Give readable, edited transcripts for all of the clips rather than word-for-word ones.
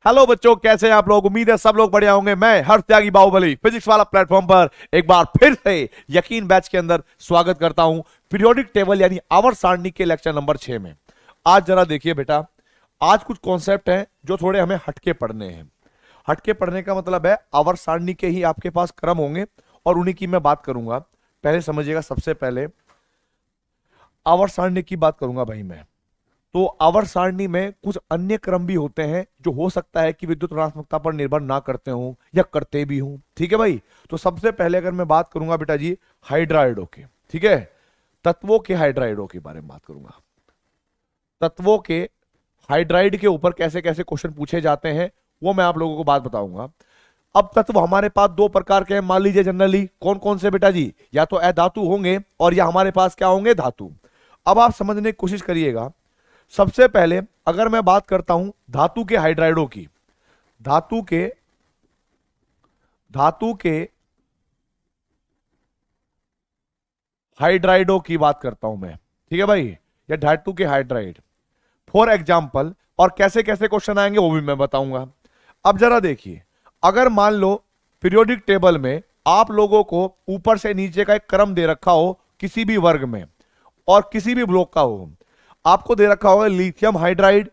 Hello बच्चों, कैसे हैं आप लोग। उम्मीद है सब लोग बढ़िया होंगे। मैं हर्ष त्यागी बाहुबली फिजिक्स वाला प्लेटफॉर्म पर एक बार फिर से यकीन बैच के अंदर स्वागत करता हूं पीरियोडिक टेबल यानी आवर्त सारणी के लेक्चर नंबर 6 में। आज जरा देखिए बेटा, आज कुछ कॉन्सेप्ट हैं जो थोड़े हमें हटके पढ़ने हैं। हटके पढ़ने का मतलब है आवर्त सारणी के ही आपके पास क्रम होंगे और उन्हीं की मैं बात करूंगा। पहले समझिएगा, सबसे पहले आवर्त सारणी की बात करूंगा भाई मैं। तो आवर्त सारणी में कुछ अन्य क्रम भी होते हैं जो हो सकता है कि विद्युत ऋणात्मकता पर निर्भर ना करते हों या करते भी हों। ठीक है भाई। तो सबसे पहले अगर मैं बात करूंगा बेटा जी हाइड्राइडों के, ठीक है, तत्वों के हाइड्राइडों के बारे में बात करूंगा। तत्वों के हाइड्राइड के ऊपर कैसे कैसे क्वेश्चन पूछे जाते हैं वो मैं आप लोगों को बात बताऊंगा। अब तत्व हमारे पास दो प्रकार के हैं, मान लीजिए जनरली। कौन कौन से बेटा जी? या तो अधातु होंगे और या हमारे पास क्या होंगे, धातु। अब आप समझने की कोशिश करिएगा। सबसे पहले अगर मैं बात करता हूं धातु के हाइड्राइडों की, धातु के हाइड्राइडों की बात करता हूं मैं, ठीक है भाई, या धातु के हाइड्राइड फॉर एग्जाम्पल। और कैसे कैसे क्वेश्चन आएंगे वो भी मैं बताऊंगा। अब जरा देखिए, अगर मान लो पीरियोडिक टेबल में आप लोगों को ऊपर से नीचे का एक क्रम दे रखा हो किसी भी वर्ग में और किसी भी ब्लॉक का हो, आपको दे रखा होगा lithium hydride,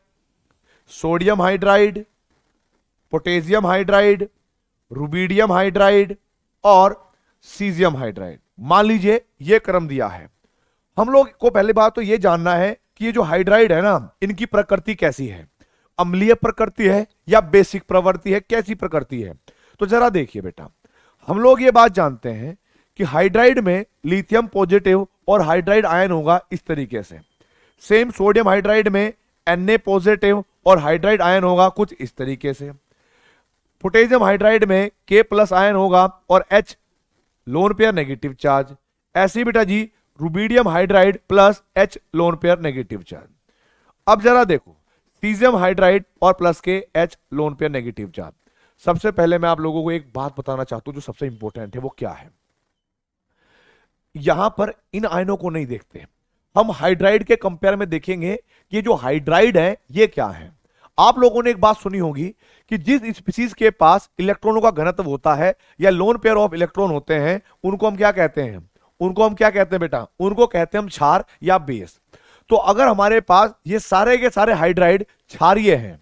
sodium hydride, potassium hydride, rubidium hydride और सीजियम हाइड्राइड। मान लीजिए ये क्रम दिया है। हम लोग को पहले बात तो ये जानना है कि ये जो हाइड्राइड है ना, इनकी प्रकृति कैसी है, अम्लीय प्रकृति है या बेसिक प्रवृत्ति है, कैसी प्रकृति है। तो जरा देखिए बेटा, हम लोग ये बात जानते हैं कि हाइड्राइड में लिथियम पॉजिटिव और हाइड्राइड आयन होगा इस तरीके से। सेम सोडियम हाइड्राइड में Na पॉजिटिव और हाइड्राइड आयन होगा कुछ इस तरीके से। पोटेशियम हाइड्राइड में K प्लस आयन होगा और H lone pair negative charge. ऐसे बेटा जी rubidium hydride plus H lone pair negative charge. अब जरा देखो सीजियम हाइड्राइड और प्लस के H lone pair negative charge. सबसे पहले मैं आप लोगों को एक बात बताना चाहता हूं जो सबसे इंपॉर्टेंट है, वो क्या है। यहां पर इन आयनों को नहीं देखते, हम हाइड्राइड के कंपेयर में देखेंगे कि ये जो हाइड्राइड है ये क्या है। आप लोगों ने एक बात सुनी होगी कि जिस स्पीशीज के पास इलेक्ट्रॉनों का घनत्व होता है या लोन पेयर ऑफ इलेक्ट्रॉन होते हैं, उनको हम क्या कहते हैं, बेटा, उनको कहते हैं हम क्षार या बेस। तो अगर हमारे पास ये सारे के सारे हाइड्राइड क्षारीय हैं,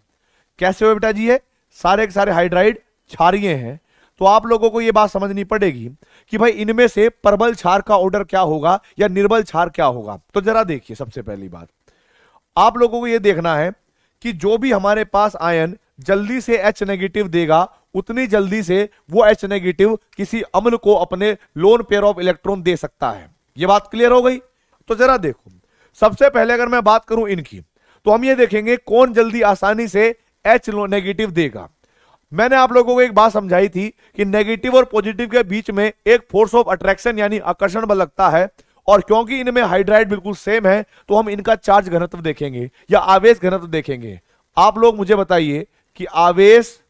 कैसे हुए बेटा जी, ये सारे के सारे हाइड्राइड क्षारीय हैं, तो आप लोगों को यह बात समझनी पड़ेगी कि भाई इनमें से प्रबल क्षार का ऑर्डर क्या होगा या निर्बल क्षार क्या होगा। तो जरा देखिए, सबसे पहली बात आप लोगों को यह देखना है कि जो भी हमारे पास आयन जल्दी से H नेगेटिव देगा, उतनी जल्दी से वो H नेगेटिव किसी अम्ल को अपने लोन पेयर ऑफ इलेक्ट्रॉन दे सकता है। यह बात क्लियर हो गई। तो जरा देखो, सबसे पहले अगर मैं बात करूं इनकी, तो हम ये देखेंगे कौन जल्दी आसानी से H नेगेटिव देगा। मैंने आप लोगों को एक बात समझाई थी कि नेगेटिव और पॉजिटिव के बीच में एक फोर्स ऑफ अट्रैक्शन यानी आकर्षण बल लगता है, और क्योंकि इनमें हाइड्राइड बिल्कुल सेम है तो हम इनका चार्ज घनत्व देखेंगे या आवेश घनत्व देखेंगे। आप लोग मुझे बताइए कि आवेश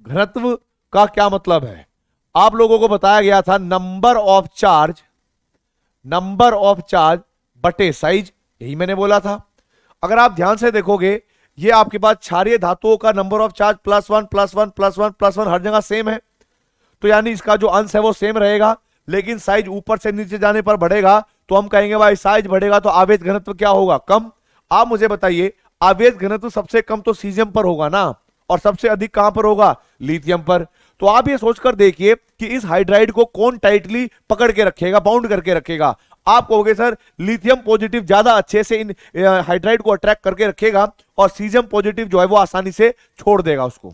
घनत्व का क्या मतलब है। आप लोगों को बताया गया था नंबर ऑफ चार्ज बटे साइज, यही मैंने बोला था। अगर आप ध्यान से देखोगे, ये आपके पास क्षारीय धातुओं का नंबर ऑफ चार्ज +1 +1 +1 +1 हर जगह सेम है, तो यानी इसका जो अंश है वो सेम रहेगा, लेकिन साइज ऊपर से नीचे जाने पर बढ़ेगा। तो हम कहेंगे भाई साइज बढ़ेगा तो आवेश घनत्व क्या होगा, कम। आप मुझे बताइए आवेश घनत्व सबसे कम तो सीजियम पर होगा ना, और सबसे अधिक कहां पर होगा, लिथियम पर। तो आप ये सोचकर देखिए कि इस हाइड्राइड को कौन टाइटली पकड़ के रखेगा, बाउंड करके रखेगा। आप कहोगे सर लिथियम पॉजिटिव ज्यादा अच्छे से इन हाइड्राइड को अट्रैक्ट करके रखेगा और सीजियम पॉजिटिव जो है वो आसानी से छोड़ देगा उसको।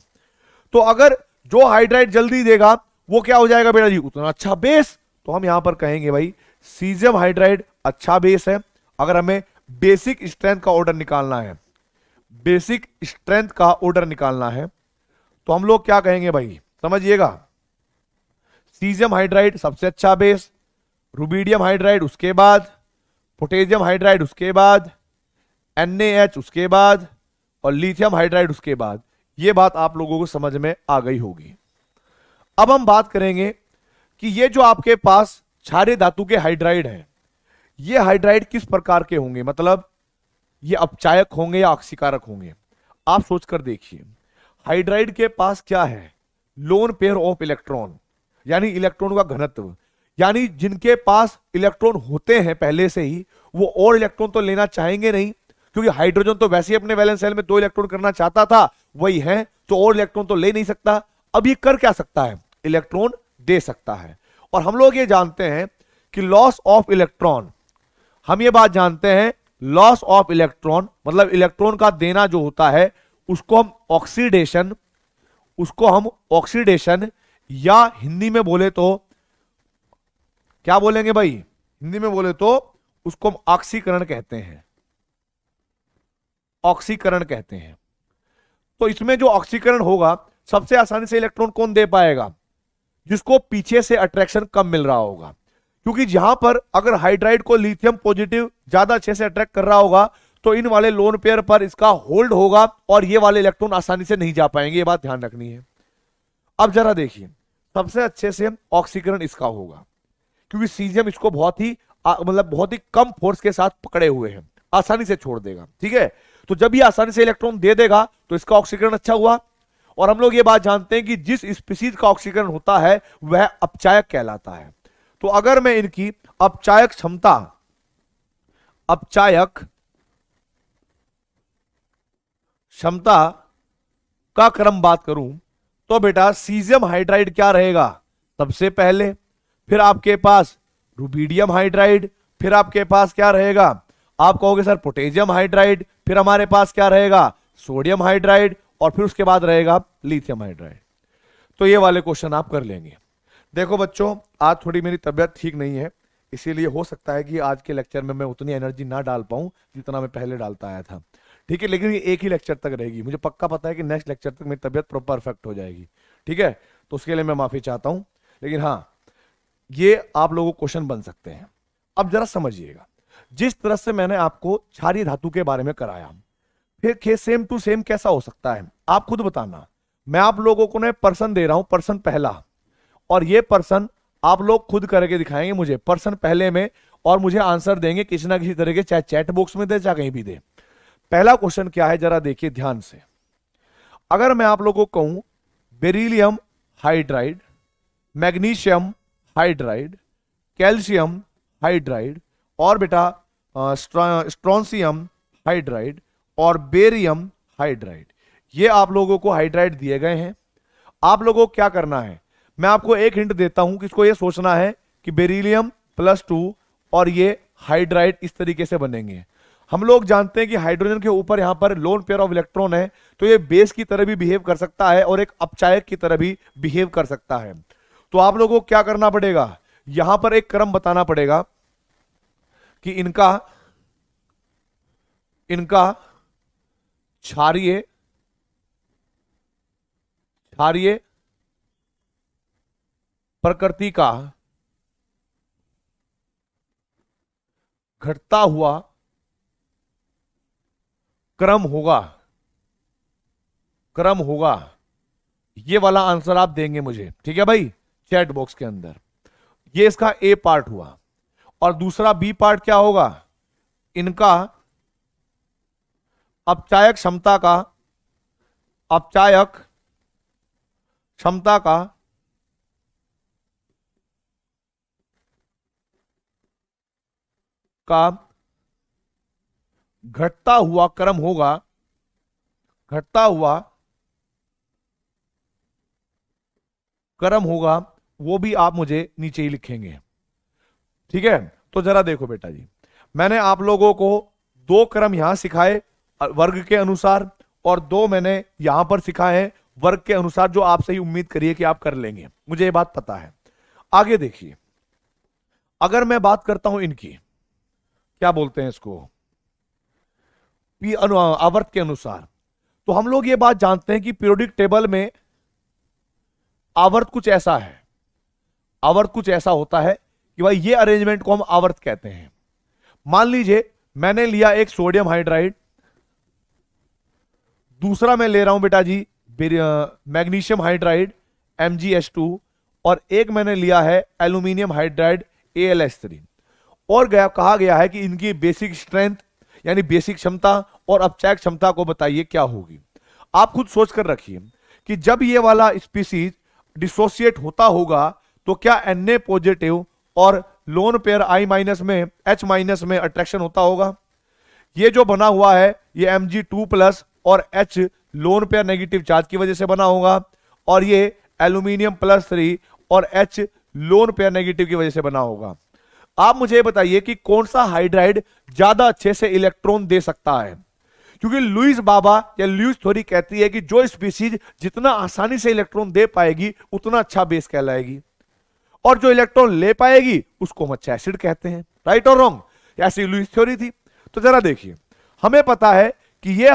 तो अगर जो हाइड्राइड जल्दी देगा वो क्या हो जाएगा बेटा जी, उतना अच्छा बेस। तो हम यहां पर कहेंगे भाई सीजियम हाइड्राइड अच्छा बेस है। अगर हमें बेसिक स्ट्रेंथ का ऑर्डर निकालना है, तो हम लोग क्या कहेंगे भाई, समझिएगा, सीजियम हाइड्राइड सबसे अच्छा बेस, रुबिडियम हाइड्राइड उसके बाद, पोटेशियम हाइड्राइड उसके बाद, NaH उसके बाद और लिथियम हाइड्राइड उसके बाद। यह बात आप लोगों को समझ में आ गई होगी। अब हम बात करेंगे कि ये जो आपके पास क्षारीय धातु के हाइड्राइड हैं, ये हाइड्राइड किस प्रकार के होंगे, मतलब ये अपचायक होंगे या अक्षीकारक होंगे। आप सोचकर देखिए, हाइड्राइड के पास क्या है, लोन पेयर ऑफ इलेक्ट्रॉन, यानी इलेक्ट्रॉन का घनत्व, यानी जिनके पास इलेक्ट्रॉन होते हैं पहले से ही, वो और इलेक्ट्रॉन तो लेना चाहेंगे नहीं, क्योंकि हाइड्रोजन तो वैसे ही अपने वैलेंस शेल में 2 इलेक्ट्रॉन करना चाहता था, वही है, तो और इलेक्ट्रॉन तो ले नहीं सकता। अब ये कर क्या सकता है, इलेक्ट्रॉन दे सकता है। और हम लोग ये जानते हैं कि लॉस ऑफ इलेक्ट्रॉन, हम ये बात जानते हैं, लॉस ऑफ इलेक्ट्रॉन मतलब इलेक्ट्रॉन का देना जो होता है, उसको हम ऑक्सीडेशन या हिंदी में बोले तो क्या बोलेंगे भाई, हिंदी में बोले तो उसको हम ऑक्सीकरण कहते हैं, ऑक्सीकरण कहते हैं। तो इसमें जो ऑक्सीकरण होगा, सबसे आसानी से इलेक्ट्रॉन कौन दे पाएगा, जिसको पीछे से अट्रैक्शन कम मिल रहा होगा, क्योंकि जहां पर अगर हाइड्राइड को लिथियम पॉजिटिव ज्यादा अच्छे से अट्रैक्ट कर रहा होगा, तो इन वाले लोन पेयर पर इसका होल्ड होगा और ये वाले इलेक्ट्रॉन आसानी से नहीं जा पाएंगे, ये बात ध्यान रखनी है। अब जरा देखिए, सबसे अच्छे से ऑक्सीकरण इसका होगा, क्योंकि सीजियम इसको बहुत ही कम फोर्स के साथ पकड़े हुए हैं, आसानी से छोड़ देगा, ठीक है। तो जब ये आसानी से इलेक्ट्रॉन दे देगा तो इसका ऑक्सीकरण अच्छा हुआ। और हम लोग ये बात जानते हैं कि जिस स्पीशीज का ऑक्सीकरण होता है वह अपचायक कहलाता है। तो अगर मैं इनकी अपचायक क्षमता का क्रम बात करूं, तो बेटा सीजियम हाइड्राइड क्या रहेगा सबसे पहले, फिर आपके पास रुबिडियम हाइड्राइड, फिर आपके पास क्या रहेगा, आप कहोगे सर पोटेशियम हाइड्राइड, फिर हमारे पास क्या रहेगा सोडियम हाइड्राइड, और फिर उसके बाद रहेगा लिथियम हाइड्राइड। तो ये वाले क्वेश्चन आप कर लेंगे। देखो बच्चों, आज थोड़ी मेरी तबीयत ठीक नहीं है, इसीलिए हो सकता है कि आज के लेक्चर में मैं उतनी एनर्जी ना डाल पाऊं जितना मैं पहले डालता आया था, ठीक है। लेकिन ये एक ही लेक्चर तक रहेगी, मुझे पक्का पता है कि नेक्स्ट लेक्चर तक मेरी तबीयत परफेक्ट हो जाएगी, ठीक है। तो उसके लिए मैं माफी चाहता हूं, लेकिन हाँ, ये आप लोगों को क्वेश्चन बन सकते हैं। अब जरा समझिएगा, जिस तरह से मैंने आपको क्षारीय धातु के बारे में कराया, फिर सेम टू सेम कैसा हो सकता है आप खुद बताना। मैं आप लोगों को ना पर्सन दे रहा हूं, पर्सन पहला, और ये पर्सन आप लोग खुद करके दिखाएंगे मुझे पर्सन पहले में, और मुझे आंसर देंगे किसी ना किसी तरह के, चाहे चैट बॉक्स में दे चाहे कहीं भी दे। पहला क्वेश्चन क्या है जरा देखिए ध्यान से। अगर मैं आप लोगों को कहूं beryllium hydride, magnesium hydride, calcium hydride, और बेटा स्ट्रोंसियम हाइड्राइड और बेरियम हाइड्राइड, ये आप लोगों को हाइड्राइड दिए गए हैं। आप लोगों को क्या करना है, मैं आपको एक हिंट देता हूं कि इसको ये सोचना है कि बेरिलियम +2 और ये हाइड्राइड इस तरीके से बनेंगे। हम लोग जानते हैं कि हाइड्रोजन के ऊपर यहां पर लोन पेयर ऑफ इलेक्ट्रॉन है, तो ये बेस की तरह भी बिहेव कर सकता है और एक अपचायक की तरह भी बिहेव कर सकता है। तो आप लोगों को क्या करना पड़ेगा, यहां पर एक क्रम बताना पड़ेगा कि इनका क्षारीय प्रकृति का घटता हुआ क्रम होगा, ये वाला आंसर आप देंगे मुझे, ठीक है भाई, चैट बॉक्स के अंदर। ये इसका ए पार्ट हुआ, और दूसरा बी पार्ट क्या होगा, इनका अपचायक क्षमता का घटता हुआ क्रम होगा, वो भी आप मुझे नीचे ही लिखेंगे, ठीक है। तो जरा देखो बेटा जी, मैंने आप लोगों को 2 क्रम यहां सिखाए वर्ग के अनुसार, और 2 मैंने यहां पर सिखाए हैं वर्ग के अनुसार, जो आपसे ही उम्मीद करिए कि आप कर लेंगे, मुझे ये बात पता है। आगे देखिए, अगर मैं बात करता हूं इनकी, क्या बोलते हैं इसको, आवर्त के अनुसार, तो हम लोग ये बात जानते हैं कि पीरियोडिक टेबल में आवर्त कुछ ऐसा है, आवर्त कुछ ऐसा होता है कि भाई ये अरेंजमेंट को हम आवर्त कहते हैं। मान लीजिए मैंने लिया एक सोडियम हाइड्राइड, दूसरा मैं ले रहा हूं बेटा जी मैग्नीशियम हाइड्राइड MgH2, और एक मैंने लिया है एल्यूमिनियम हाइड्राइड AlH3, और कहा गया है कि इनकी बेसिक स्ट्रेंथ यानी बेसिक क्षमता और अपचायक क्षमता को बताइए क्या होगी। आप खुद सोच कर रखिए कि जब ये वाला स्पीसीज डिसोसिएट होता होगा तो क्या Na पॉजिटिव और लोन पेयर I माइनस में H माइनस में अट्रैक्शन होता होगा। ये जो बना हुआ है ये Mg2 प्लस और H lone pair negative charge की वजह से बना होगा, और ये एल्यूमिनियम +3 और H लोन पेयर नेगेटिव की वजह से बना होगा। आप मुझे बताइए कि कौन सा हाइड्राइड ज्यादा अच्छे से इलेक्ट्रॉन दे सकता है, क्योंकि लुईस बाबा या लुईस थ्योरी कहती है कि जो स्पीसीज जितना आसानी से इलेक्ट्रॉन दे पाएगी उतना अच्छा बेस कहलाएगी, और जो इलेक्ट्रॉन ले पाएगी उसको हम अच्छा एसिड कहते हैं। राइट और रॉन्ग, ऐसी लुईस थ्योरी थी। तो जरा देखिए, हमें पता है कि ये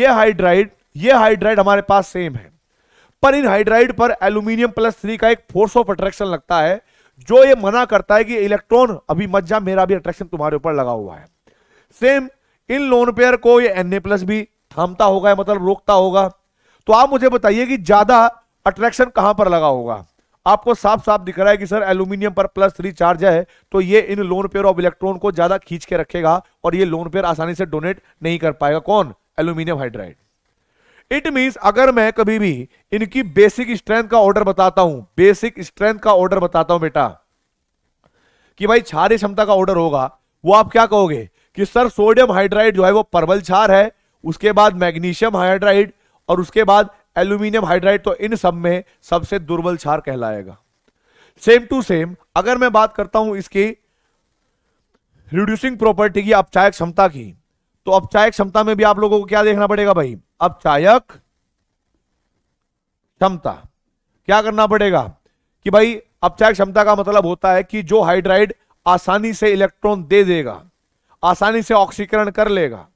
हाइड्राइड हमारे पास सेम है, पर इन हाइड्राइड पर एल्यूमिनियम +3 का एक फोर्स ऑफ अट्रैक्शन लगता है जो ये मना करता है कि इलेक्ट्रॉन अभी मत जा, मेरा भी अट्रैक्शन तुम्हारे ऊपर लगा हुआ है। सेम इन लोन पेयर को ये Na+ भी थामता होगा, मतलब रोकता होगा। तो आप मुझे बताइए कि ज्यादा अट्रैक्शन कहां पर लगा होगा। आपको साफ साफ दिख रहा है कि सर एल्यूमिनियम पर +3 चार्ज है, तो ये इन लोन पेयर ऑफ इलेक्ट्रॉन को ज्यादा खींच के रखेगा और ये लोन पेयर आसानी से डोनेट नहीं कर पाएगा। कौन? Aluminium hydride. इट मींस अगर मैं कभी भी इनकी बेसिक स्ट्रेंथ का ऑर्डर बताता हूं, बेसिक स्ट्रेंथ का ऑर्डर बताता हूं बेटा, कि भाई क्षारीय क्षमता का ऑर्डर होगा, वो आप क्या कहोगे कि सर सोडियम हाइड्राइड जो है वो परवल क्षार है, उसके बाद मैग्नीशियम हाइड्राइड और उसके बाद एल्यूमिनियम हाइड्राइड, तो इन सब में सबसे दुर्बल क्षार कहलाएगा। सेम टू सेम अगर मैं बात करता हूं इसकी रिड्यूसिंग प्रॉपर्टी की, अपचायक क्षमता की, तो अपचायक क्षमता में भी आप लोगों को क्या देखना पड़ेगा भाई? अपचायक क्षमता क्या करना पड़ेगा कि भाई अपचायक क्षमता का मतलब होता है कि जो हाइड्राइड आसानी से इलेक्ट्रॉन दे देगा, आसानी से ऑक्सीकरण कर लेगा,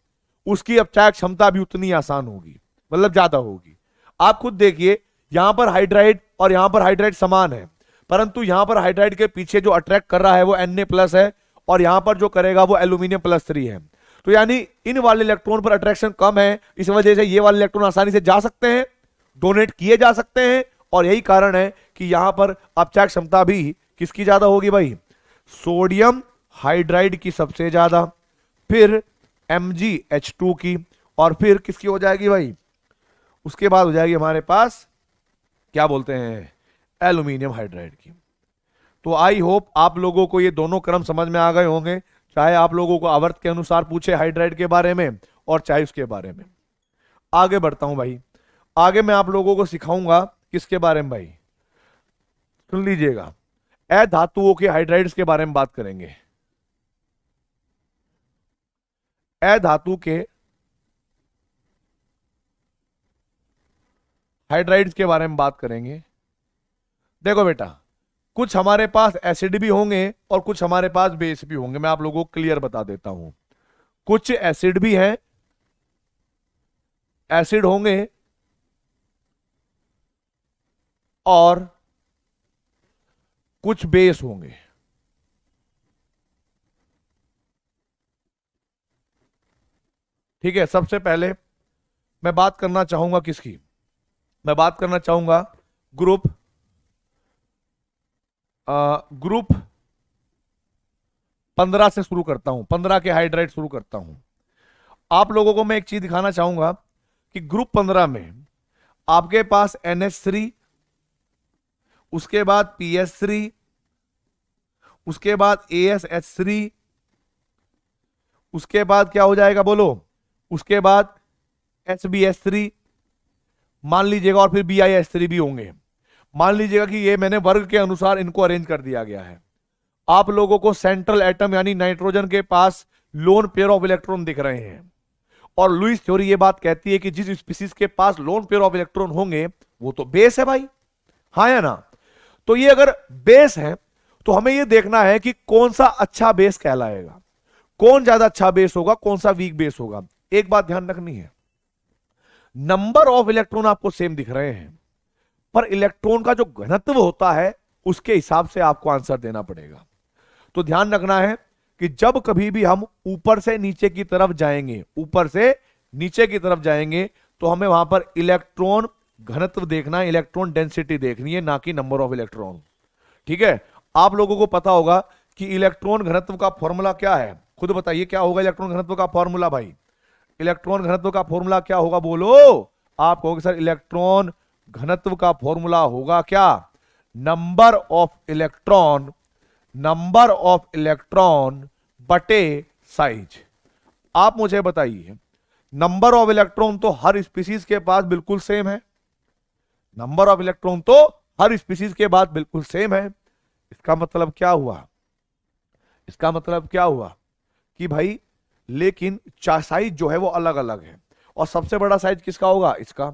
उसकी अपचायक क्षमता भी उतनी आसान होगी, मतलब ज्यादा होगी। आप खुद देखिए, यहां पर हाइड्राइड और यहां पर हाइड्राइड समान है, परंतु यहां पर हाइड्राइड के पीछे जो अट्रैक्ट कर रहा है वो Na+ है और यहां पर जो करेगा वो एल्यूमिनियम +3 है। तो यानी इन वाले इलेक्ट्रॉन पर अट्रैक्शन कम है, इस वजह से ये वाले इलेक्ट्रॉन आसानी से जा सकते हैं, डोनेट किए जा सकते हैं, और यही कारण है कि यहां पर अपचायक क्षमता भी किसकी ज्यादा होगी भाई? सोडियम हाइड्राइड की सबसे ज्यादा, फिर MgH2 की, और फिर किसकी हो जाएगी भाई? उसके बाद हो जाएगी हमारे पास क्या बोलते हैं, एल्यूमिनियम हाइड्राइड की। तो आई होप आप लोगों को ये दोनों क्रम समझ में आ गए होंगे, चाहे आप लोगों को आवर्त के अनुसार पूछे हाइड्राइड के बारे में और चाहे उसके बारे में। आगे बढ़ता हूं भाई, आगे मैं आप लोगों को सिखाऊंगा किसके बारे में भाई? सुन लीजिएगा, अधातुओं के हाइड्राइड्स के बारे में बात करेंगे। अधातु के हाइड्राइड्स के बारे में बात करेंगे। देखो बेटा, कुछ हमारे पास एसिड भी होंगे और कुछ हमारे पास बेस भी होंगे। मैं आप लोगों को क्लियर बता देता हूं, कुछ एसिड भी हैं, एसिड होंगे, और कुछ बेस होंगे। ठीक है, सबसे पहले मैं बात करना चाहूंगा किसकी? मैं बात करना चाहूंगा ग्रुप 15 से शुरू करता हूं, 15 के हाइड्राइड शुरू करता हूं। आप लोगों को मैं एक चीज दिखाना चाहूंगा कि ग्रुप 15 में आपके पास NH3, उसके बाद PS3, उसके बाद ASH3, उसके बाद क्या हो जाएगा बोलो? उसके बाद HBH3 मान लीजिएगा, और फिर BiH3 भी होंगे। मान लीजिएगा कि ये मैंने वर्ग के अनुसार इनको अरेंज कर दिया गया है। आप लोगों को सेंट्रल एटम यानी नाइट्रोजन के पास लोन पेयर ऑफ इलेक्ट्रॉन दिख रहे हैं, और लुईस थ्योरी ये बात कहती है कि जिस स्पीसीज के पास लोन पेयर ऑफ इलेक्ट्रॉन होंगे वो तो बेस है भाई, हाँ या ना? तो ये अगर बेस है तो हमें ये देखना है कि कौन सा अच्छा बेस कहलाएगा, कौन ज्यादा अच्छा बेस होगा, कौन सा वीक बेस होगा। एक बात ध्यान रखनी है, नंबर ऑफ इलेक्ट्रॉन आपको सेम दिख रहे हैं, पर इलेक्ट्रॉन का जो घनत्व होता है उसके हिसाब से आपको आंसर देना पड़ेगा। तो ध्यान रखना है कि जब कभी भी हम ऊपर से नीचे की तरफ जाएंगे, ऊपर से नीचे की तरफ जाएंगे, तो हमें वहां पर इलेक्ट्रॉन घनत्व देखना है, इलेक्ट्रॉन डेंसिटी देखनी है, ना कि नंबर ऑफ इलेक्ट्रॉन। ठीक है, आप लोगों को पता होगा कि इलेक्ट्रॉन घनत्व का फॉर्मूला क्या है, खुद बताइए क्या होगा इलेक्ट्रॉन घनत्व का फॉर्मूला भाई? इलेक्ट्रॉन घनत्व का फॉर्मूला क्या होगा बोलो? आप कहोगे सर इलेक्ट्रॉन घनत्व का फॉर्मूला होगा क्या? नंबर ऑफ इलेक्ट्रॉन बटे साइज। आप मुझे बताइए, नंबर ऑफ इलेक्ट्रॉन तो हर स्पीसीज के पास बिल्कुल सेम है, नंबर ऑफ इलेक्ट्रॉन तो हर स्पीसीज के पास बिल्कुल सेम है। इसका मतलब क्या हुआ? इसका मतलब क्या हुआ कि भाई लेकिन साइज जो है वो अलग अलग है, और सबसे बड़ा साइज किसका होगा? इसका।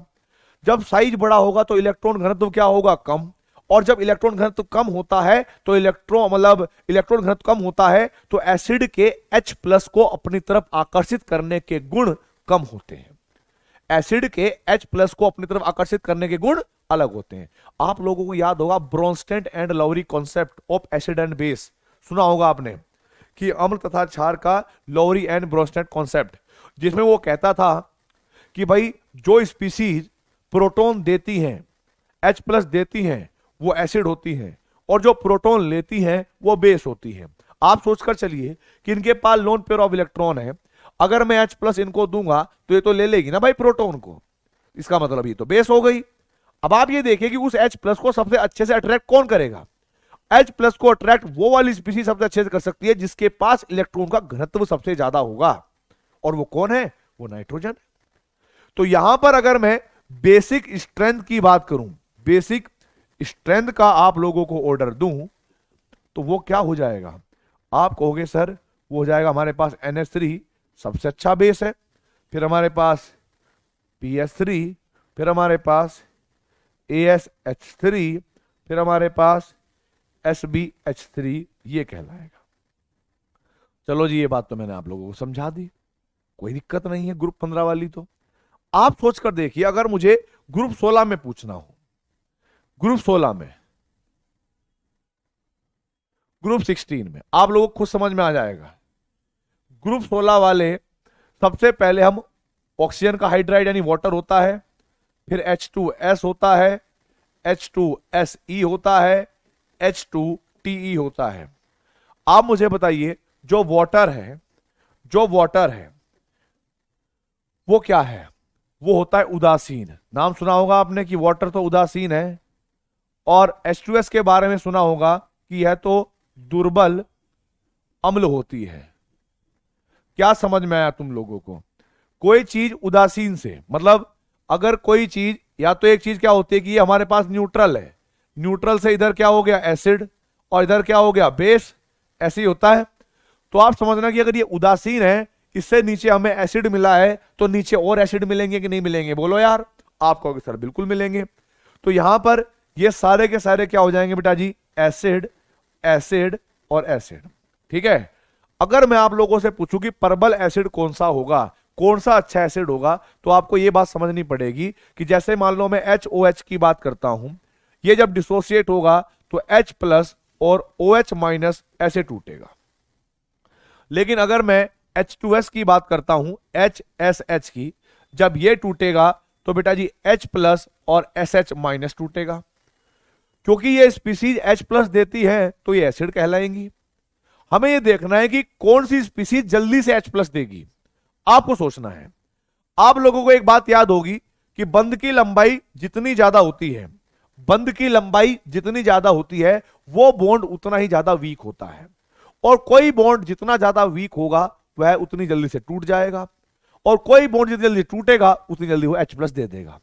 जब साइज बड़ा होगा तो इलेक्ट्रॉन घनत्व क्या होगा? कम। और जब इलेक्ट्रॉन घनत्व कम होता है तो इलेक्ट्रॉन घनत्व कम होता है तो एसिड के H+ को अपनी तरफ आकर्षित करने के गुण कम होते हैं। एसिड के H+ को अपनी तरफ आकर्षित करने के गुण अलग होते हैं। आप लोगों को याद होगा Bronsted and लॉवरी concept of acid and base, सुना होगा आपने कि अम्ल तथा क्षार का लॉवरी एंड ब्रोंस्टेड कॉन्सेप्ट, जिसमें वो कहता था कि भाई जो स्पीसीज प्रोटॉन देती हैं, H+ देती हैं, वो एसिड होती हैं, और जो प्रोटॉन लेती हैं वो बेस होती हैं। आप सोचकर चलिए कि इनके पास लोन पेयर ऑफ इलेक्ट्रॉन है, अगर मैं H+ इनको दूंगा तो ये तो ले लेगी ना भाई प्रोटॉन को, इसका मतलब ये तो बेस हो गई। अब आप ये देखिए कि उस H+ को सबसे अच्छे से अट्रैक्ट कौन करेगा? H+ को अट्रैक्ट वो वाली स्पीसीज सबसे अच्छे से कर सकती है जिसके पास इलेक्ट्रॉन का घनत्व सबसे ज्यादा होगा, और वो कौन है? वो नाइट्रोजन। तो यहां पर अगर मैं बेसिक स्ट्रेंथ की बात करूं, बेसिक स्ट्रेंथ का आप लोगों को ऑर्डर दूं, तो वो क्या हो जाएगा? आप कहोगे सर वो हो जाएगा हमारे पास NH3 सबसे अच्छा बेस है, फिर हमारे पास PS3, फिर हमारे पास ASH3, फिर हमारे पास SbH3, ये कहलाएगा। चलो जी, ये बात तो मैंने आप लोगों को समझा दी, कोई दिक्कत नहीं है ग्रुप 15 वाली। तो आप सोचकर देखिए, अगर मुझे ग्रुप 16 में पूछना हो, ग्रुप 16 में, ग्रुप 16 में, आप लोगों को खुद समझ में आ जाएगा। ग्रुप 16 वाले सबसे पहले हम ऑक्सीजन का हाइड्राइड यानी वाटर होता है, फिर H2S होता है, H2SE होता है, H2TE होता है। आप मुझे बताइए जो वाटर है, जो वाटर है वो क्या है? वो होता है उदासीन। नाम सुना होगा आपने कि वाटर तो उदासीन है, और H2S के बारे में सुना होगा कि यह तो दुर्बल अम्ल होती है। क्या समझ में आया तुम लोगों को? कोई चीज उदासीन से मतलब, अगर कोई चीज, या तो एक चीज क्या होती है कि ये हमारे पास न्यूट्रल है, न्यूट्रल से इधर क्या हो गया? एसिड, और इधर क्या हो गया? बेस। ऐसे ही होता है। तो आप समझना कि अगर ये उदासीन है, इससे नीचे हमें एसिड मिला है, तो नीचे और एसिड मिलेंगे कि नहीं मिलेंगे? बोलो यार। आप कहोगे सर बिल्कुल मिलेंगे। तो यहां पर ये सारे के सारे क्या हो जाएंगे बेटा जी? एसिड, एसिड और एसिड। ठीक है। अगर मैं आप लोगों से पूछूं कि पर्बल एसिड कौन सा होगा, कौन सा अच्छा एसिड होगा, तो आपको यह बात समझनी पड़ेगी कि जैसे मान लो मैं HOH की बात करता हूं, ये जब डिसोसिएट होगा तो H+ और OH- ऐसे टूटेगा। लेकिन अगर मैं H2S की बात करता हूं, HSH की, जब ये टूटेगा तो बेटा जी H+ और SH- टूटेगा। क्योंकि ये स्पीसीज H+ देती है तो ये एसिड कहलाएंगी। हमें ये देखना है कि कौन सी स्पीसीज जल्दी से H+ देगी, आपको सोचना है। आप लोगों को एक बात याद होगी कि बंध की लंबाई जितनी ज्यादा होती है, बंध की लंबाई जितनी ज्यादा होती है, वो बॉन्ड उतना ही ज्यादा वीक होता है, और कोई बॉन्ड जितना ज्यादा वीक होगा वह उतनी जल्दी से टूट जाएगा, और कोई बॉन्ड जितनी जल्दी टूटेगा उतनी जल्दी वो H+ दे देगा।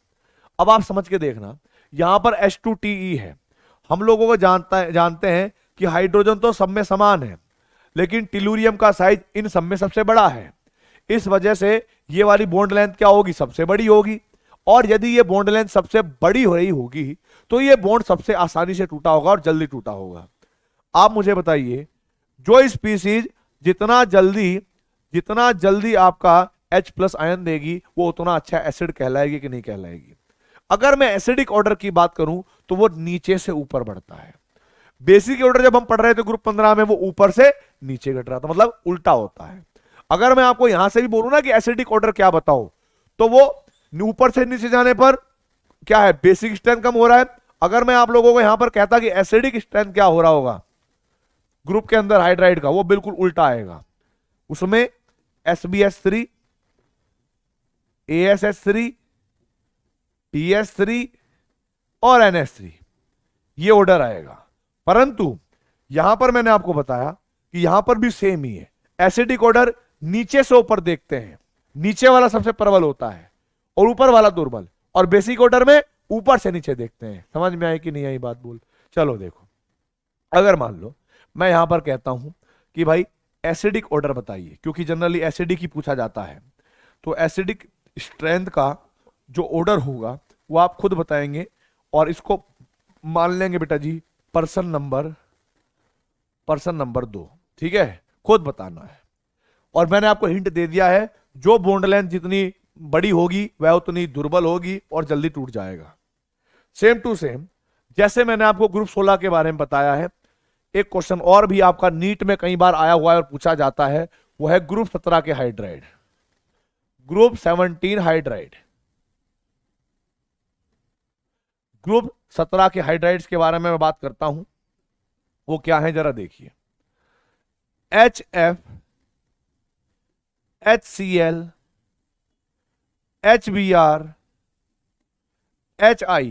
अब आप समझ के देखना, यहां पर H2TE है। हम लोगों को जानते हैं कि हाइड्रोजन तो सब में समान है, लेकिन टेलुरियम का साइज इन सब में सबसे बड़ा है। इस वजह से ये वाली बॉन्ड लेंथ क्या होगी? सबसे बड़ी होगी। और यदि ये बॉन्ड लेंथ सबसे बड़ी हो रही होगी तो ये बॉन्ड सबसे आसानी से टूटा होगा और जल्दी टूटा होगा। आप मुझे बताइए, जो स्पीसीज जितना जल्दी आपका H+ आयन देगी वो उतना अच्छा एसिड कहलाएगी कि नहीं कहलाएगी? अगर मैं एसिडिक ऑर्डर की बात करूं तो वो नीचे से ऊपर बढ़ता है। बेसिक ऑर्डर जब हम पढ़ रहे थे ग्रुप 15 में, वो ऊपर से नीचे घट रहा था, मतलब उल्टा होता है। अगर मैं आपको यहां से भी बोलूं ना कि एसिडिक ऑर्डर क्या बताओ, तो वो ऊपर से नीचे जाने पर क्या है? बेसिक स्ट्रेंथ कम हो रहा है। अगर मैं आप लोगों को यहां पर कहता कि एसिडिक स्ट्रेंथ क्या हो रहा होगा ग्रुप के अंदर हाइड्राइड का, वो बिल्कुल उल्टा आएगा। उसमें SbH3, ASH3, PS3 और NH3, ये ऑर्डर आएगा। परंतु यहां पर मैंने आपको बताया कि यहां पर भी सेम ही है। एसिडिक ऑर्डर नीचे से ऊपर देखते हैं, नीचे वाला सबसे प्रबल होता है और ऊपर वाला दुर्बल, और बेसिक ऑर्डर में ऊपर से नीचे देखते हैं। समझ में आई कि नहीं आई बात बोल? चलो देखो, अगर मान लो मैं यहां पर कहता हूं कि भाई एसिडिक ऑर्डर बताइए, क्योंकि जनरली एसिडिक ही पूछा जाता है, तो एसिडिक स्ट्रेंथ का जो ऑर्डर होगा वो आप खुद बताएंगे, और इसको मान लेंगे बेटा जी पर्सन नंबर 2, ठीक है, खुद बताना है। और मैंने आपको हिंट दे दिया है, जो बॉन्ड लेंथ जितनी बड़ी होगी वह उतनी दुर्बल होगी और जल्दी टूट जाएगा। सेम टू सेम जैसे मैंने आपको ग्रुप 16 के बारे में बताया है, एक क्वेश्चन और भी आपका नीट में कई बार आया हुआ है और पूछा जाता है, वो है ग्रुप 17 के हाइड्राइड, ग्रुप 17 हाइड्राइड। ग्रुप 17 के हाइड्राइड्स के बारे में मैं बात करता हूं, वो क्या है जरा देखिए। HF, HCl, HBr, HI।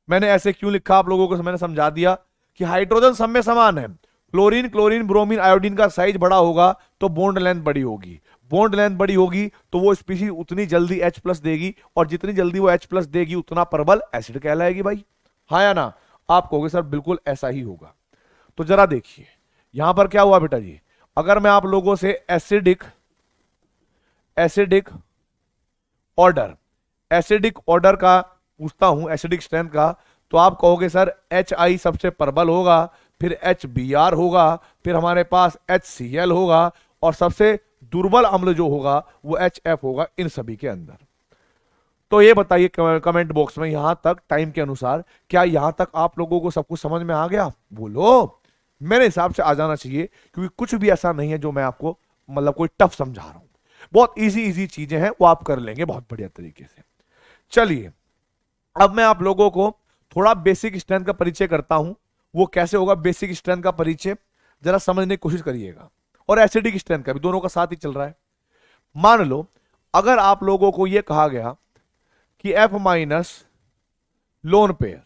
मैंने ऐसे क्यों लिखा आप लोगों को मैंने समझा दिया कि हाइड्रोजन सब में समान है। क्लोरीन, ब्रोमीन, आयोडीन का साइज बड़ा होगा तो बॉन्ड लेंथ बड़ी होगी, बॉन्ड लेंथ बड़ी होगी तो वो स्पीशीज उतनी जल्दी H+ देगी, और जितनी जल्दी वो H+ देगी उतना प्रबल एसिड कहलाएगी भाई। हाँ या ना? आप कहोगे सर बिल्कुल ऐसा ही होगा। तो जरा देखिए यहां पर क्या हुआ बेटा जी, अगर मैं आप लोगों से एसिडिक ऑर्डर का पूछता हूं, एसिडिक स्ट्रेंथ का, तो आप कहोगे सर HI सबसे प्रबल होगा, फिर HBr होगा, फिर हमारे पास HCl होगा, और सबसे दुर्बल अम्ल जो होगा वो HF होगा इन सभी के अंदर। तो ये बताइए कमेंट बॉक्स में यहां तक टाइम के अनुसार, क्या यहां तक आप लोगों को सब कुछ समझ में आ गया? बोलो। मेरे हिसाब से आ जाना चाहिए, क्योंकि कुछ भी ऐसा नहीं है जो मैं आपको मतलब कोई टफ समझा रहा हूं। बहुत इजी चीजें हैं, वो आप कर लेंगे बहुत बढ़िया तरीके से। चलिए अब मैं आप लोगों को थोड़ा बेसिक स्ट्रेंथ का परिचय करता हूं। वो कैसे होगा बेसिक स्ट्रेंथ का परिचय, जरा समझने की कोशिश करिएगा। और एसिडिक स्ट्रेंथ का भी, दोनों का साथ ही चल रहा है। मान लो अगर आप लोगों को यह कहा गया कि F- लोन पेयर,